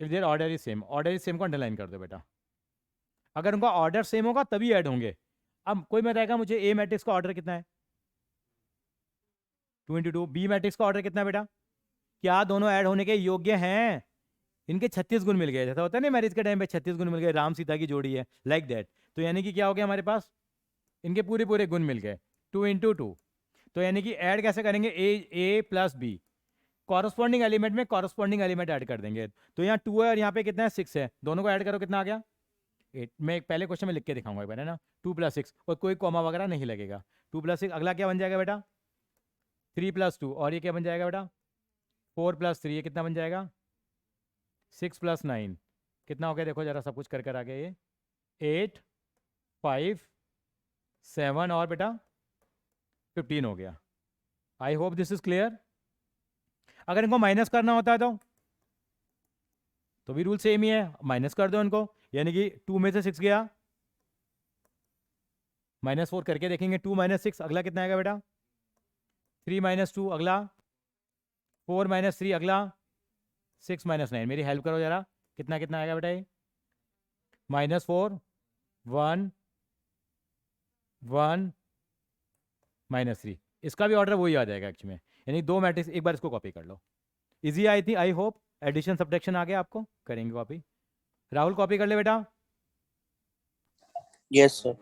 if their order is same, order is same को अंडरलाइन कर दो बेटा। अगर उनका ऑर्डर सेम होगा तभी ऐड होंगे। अब कोई बताएगा मुझे ए मैट्रिक्स का ऑर्डर कितना है? 2 × 2। बी मैट्रिक्स का ऑर्डर कितना है बेटा? क्या दोनों ऐड होने के योग्य हैं? इनके 36 गुण मिल गए, जैसा होता है ना मैरिज के टाइम पे 36 गुण मिल गए, राम सीता की जोड़ी है, लाइक दैट। तो यानी कि क्या हो गया हमारे पास? इनके पूरे पूरे गुण मिल गए, 2 × 2। तो यानी कि ऐड कैसे करेंगे? ए प्लस बी, कॉरस्पॉन्डिंग एलिमेंट में कॉरस्पॉन्डिंग एलिमेंट ऐड कर देंगे। तो यहाँ 2 है और यहाँ पे कितना है? 6 है। दोनों को ऐड करो, कितना आ गया? 8। मैं एक पहले क्वेश्चन में लिख के दिखाऊंगा एक बार, है ना। 2 + 6, और कोई कॉमा वगैरह नहीं लगेगा। 2 + 6, अगला क्या बन जाएगा बेटा? 3 + 2, और ये क्या बन जाएगा बेटा? 4 + 3, ये कितना बन जाएगा? 6 + 9, कितना हो गया? देखो जरा, सब कुछ कर कर आ गया ये। 8, 5, 7 और बेटा 15 हो गया। I hope this is clear. अगर इनको माइनस करना होता है तो भी रूल सेम ही है, माइनस कर दो इनको। यानी कि 2 में से 6 गया, -4 करके देखेंगे। 2 - 6, अगला कितना आएगा बेटा? 3 - 2, अगला 4 - 3, अगला 6 - 9। मेरी हेल्प करो जरा, कितना कितना आएगा बेटा ये? -4, 1, 1, -3। इसका भी ऑर्डर वही आ जाएगा एक्चुअली में, यानी दो मैट्रिक्स। एक बार इसको कॉपी कर लो, इजी आई थी, आई होप। एडिशन सब्ट्रैक्शन आ गया आपको, करेंगे कॉपी। राहुल कॉपी कर ले बेटा। Yes sir.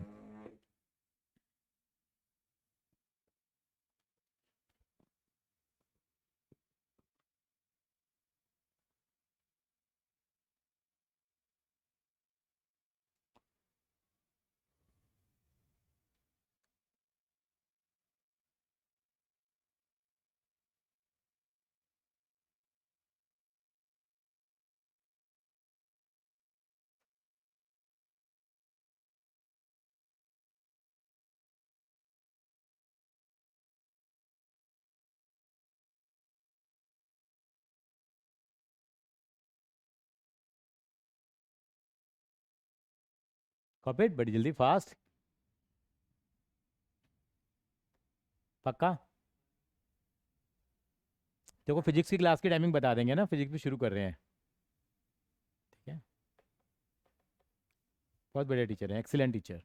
कॉपी बड़ी जल्दी, फास्ट, पक्का। देखो फिजिक्स की क्लास की टाइमिंग बता देंगे ना, फिजिक्स भी शुरू कर रहे हैं, ठीक है। बहुत बढ़िया टीचर है, एक्सीलेंट टीचर।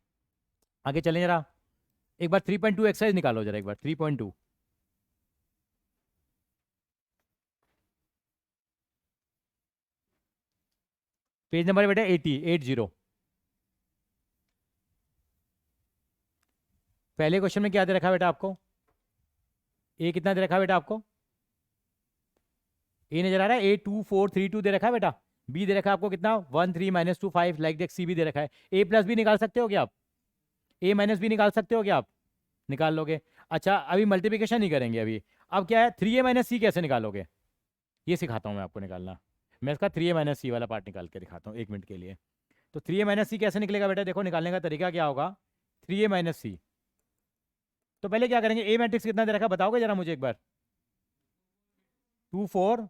आगे चलें जरा, एक बार 3.2 एक्सरसाइज निकालो जरा, एक बार 3.2। पेज नंबर है बेटा 80। पहले क्वेश्चन में क्या दे रखा है बेटा आपको? ए कितना दे रखा है बेटा आपको? ए नजर आ रहा है, 8 2 4 3 2 दे रखा है बेटा। बी दे रखा है आपको कितना 1 3 -2 5 लाइक दैट। सी भी दे रखा है। ए प्लस बी निकाल सकते हो क्या आप? ए माइनस बी निकाल सकते हो क्या आप? निकाल लोगे। अच्छा अभी मल्टीप्लिकेशन नहीं करेंगे अभी। अब क्या है 3a माइनस सी कैसे निकालोगे, ये सिखाता हूँ मैं आपको निकालना। मैं इसका 3a माइनस सी वाला पार्ट निकाल के दिखाता हूँ 1 मिनट के लिए। तो 3a माइनस सी कैसे निकलेगा बेटा, देखो निकालने का तरीका क्या होगा। 3a माइनस सी, तो पहले क्या करेंगे, ए मैट्रिक्स कितना दे रखा है बताओगे जरा मुझे एक बार। 2 4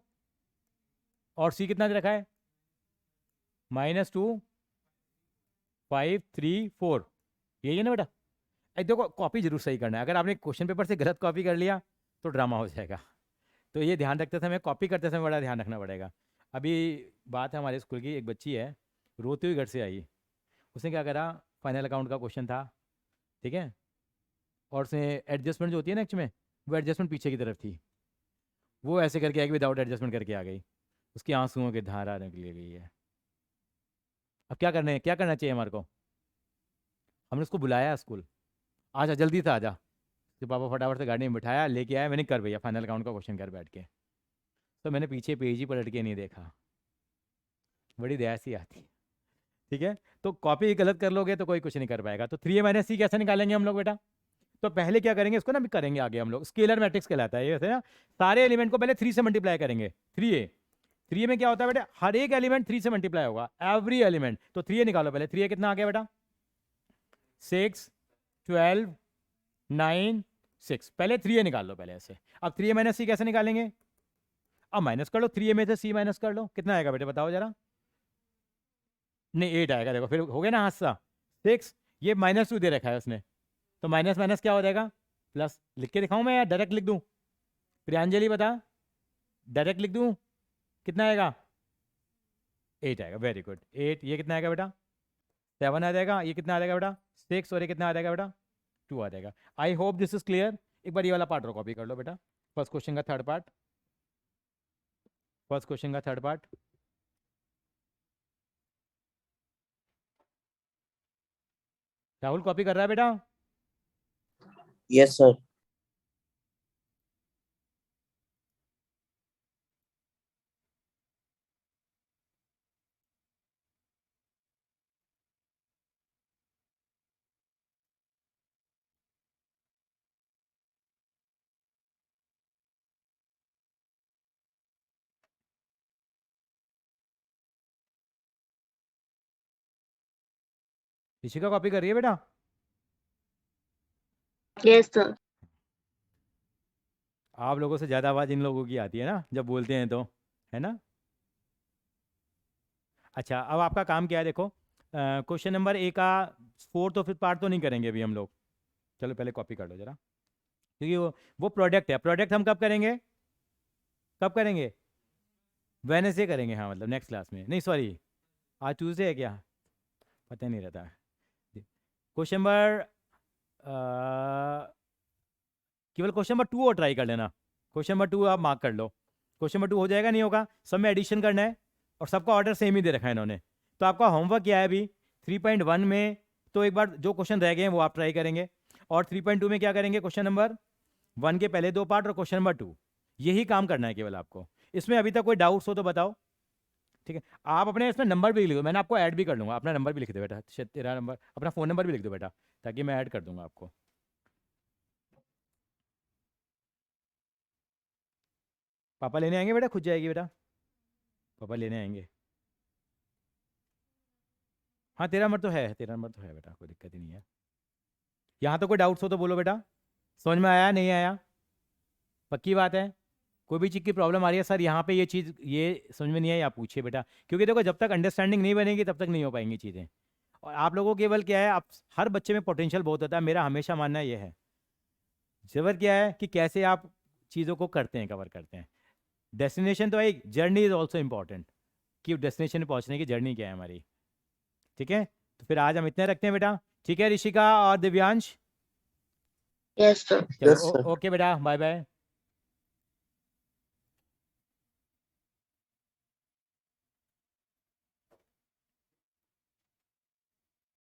और सी कितना दे रखा है -2 5 3 4, यही है ना बेटा। देखो कॉपी जरूर सही करना है, अगर आपने क्वेश्चन पेपर से गलत कॉपी कर लिया तो ड्रामा हो जाएगा। तो ये ध्यान रखते समय, कॉपी करते समय बड़ा ध्यान रखना पड़ेगा। अभी बात है हमारे स्कूल की, एक बच्ची है रोती हुई घर से आई। उसने क्या करा, फाइनल अकाउंट का क्वेश्चन था, ठीक है, और उसने एडजस्टमेंट जो होती है ना एक्चुअली में, वो एडजस्टमेंट पीछे की तरफ थी। वो ऐसे करके आई कि विदाउट एडजस्टमेंट करके आ गई। उसकी आंसुओं की धारा निकली गई है। अब क्या करना चाहिए हमारे को। हमने उसको बुलाया स्कूल, आजा जल्दी से आजा। तो पापा फटाफट से गाड़ी में बिठाया, लेके आया। मैंने कर भैया फाइनल अकाउंट का क्वेश्चन कर बैठ के। तो मैंने पीछे पेज ही पलट के नहीं देखा, बड़ी दया सी आती। ठीक है, तो कॉपी गलत कर लोगे तो कोई कुछ नहीं कर पाएगा। तो 3a माइनस सी कैसे निकालेंगे हम लोग बेटा। तो पहले क्या करेंगे, इसको ना भी करेंगे आगे हम लोग, स्केलर मैट्रिक्स कहलाता है ये, ना सारे एलिमेंट को पहले 3 से मल्टीप्लाई करेंगे। 3a में क्या होता है बेटा, हर एक एलिमेंट 3 से मल्टीप्लाई होगा, एवरी एलिमेंट। तो 3a निकालो पहले। 3a कितना आ गया बेटा, 6 12 9 6। पहले 3a निकाल लो पहले ऐसे। अब 3a माइनस सी कैसे निकालेंगे, अब माइनस कर लो 3a में से सी माइनस कर लो, कितना आएगा बेटे बताओ जरा। नहीं 8 आएगा, देखो फिर हो गया ना हादसा। 6, ये -2 दे रखा है उसने, तो माइनस माइनस क्या हो जाएगा प्लस। लिख के दिखाऊं मैं या डायरेक्ट लिख दूं, प्रियांजलि बता, डायरेक्ट लिख दूं कितना आएगा। 8 आएगा, वेरी गुड। 8, ये कितना आएगा बेटा 7 आ जाएगा। ये कितना आ जाएगा बेटा 6, और ये कितना आ जाएगा बेटा 2 आ जाएगा। I hope this is clear. एक बार ये वाला पार्ट और कॉपी कर लो बेटा, फर्स्ट क्वेश्चन का थर्ड पार्ट, फर्स्ट क्वेश्चन का थर्ड पार्ट। राहुल कॉपी कर रहा है बेटा। Yes sir. ऋषिका कॉपी कर रही है बेटा। Yes, sir. आप लोगों से ज़्यादा आवाज़ इन लोगों की आती है ना जब बोलते हैं तो, है ना। अच्छा अब आपका काम क्या है, देखो क्वेश्चन नंबर ए का 4 तो फिर पार्ट तो नहीं करेंगे अभी हम लोग। चलो पहले कॉपी कर लो जरा, क्योंकि वो प्रोडक्ट है। प्रोडक्ट हम कब करेंगे, कब करेंगे, वेडनेसडे करेंगे। हाँ मतलब नेक्स्ट क्लास में, नहीं सॉरी आज ट्यूसडे है क्या, पता नहीं रहता। क्वेश्चन नंबर केवल क्वेश्चन नंबर 2 और ट्राई कर लेना। क्वेश्चन नंबर 2 आप मार्क कर लो। क्वेश्चन नंबर 2 हो जाएगा, नहीं होगा, सब में एडिशन करना है और सबका ऑर्डर सेम ही दे रखा है इन्होंने। तो आपका होमवर्क क्या है अभी 3.1 में, तो एक बार जो क्वेश्चन रह गए हैं वो आप ट्राई करेंगे, और 3.2 में क्या करेंगे, क्वेश्चन नंबर 1 के पहले 2 पार्ट और क्वेश्चन नंबर 2, यही काम करना है केवल आपको। इसमें अभी तक कोई डाउट्स हो तो बताओ, ठीक है। आप अपने इसमें नंबर भी लिख दो, मैंने आपको ऐड भी कर लूँगा, अपना नंबर भी लिख दो बेटा, तेरा नंबर, अपना फ़ोन नंबर भी लिख दो बेटा, ताकि मैं ऐड कर दूंगा आपको। पापा लेने आएंगे बेटा, खुद जाएगी बेटा, पापा लेने आएंगे। हाँ तेरा नंबर तो है, तेरा नंबर तो है बेटा, कोई दिक्कत ही नहीं है। यहाँ तो कोई डाउट्स हो तो बोलो बेटा, समझ में आया नहीं आया, पक्की बात है। कोई भी चीज़ की प्रॉब्लम आ रही है सर यहाँ पे ये चीज़ ये समझ में नहीं आई, आप पूछिए बेटा, क्योंकि देखो जब तक अंडरस्टैंडिंग नहीं बनेगी तब तक नहीं हो पाएंगी चीज़ें। और आप लोगों केवल क्या है, आप हर बच्चे में पोटेंशियल बहुत होता है, मेरा हमेशा मानना ये है। जबर क्या है कि कैसे आप चीज़ों को करते हैं, कवर करते हैं। डेस्टिनेशन तो एक, जर्नी इज ऑल्सो इम्पॉर्टेंट, कि डेस्टिनेशन में पहुंचने की जर्नी क्या है हमारी, ठीक है। तो फिर आज हम इतने रखते हैं बेटा, ठीक है ऋषिका और दिव्यांश। Yes, sir. चलो Yes, sir. ओके बेटा, बाय बाय।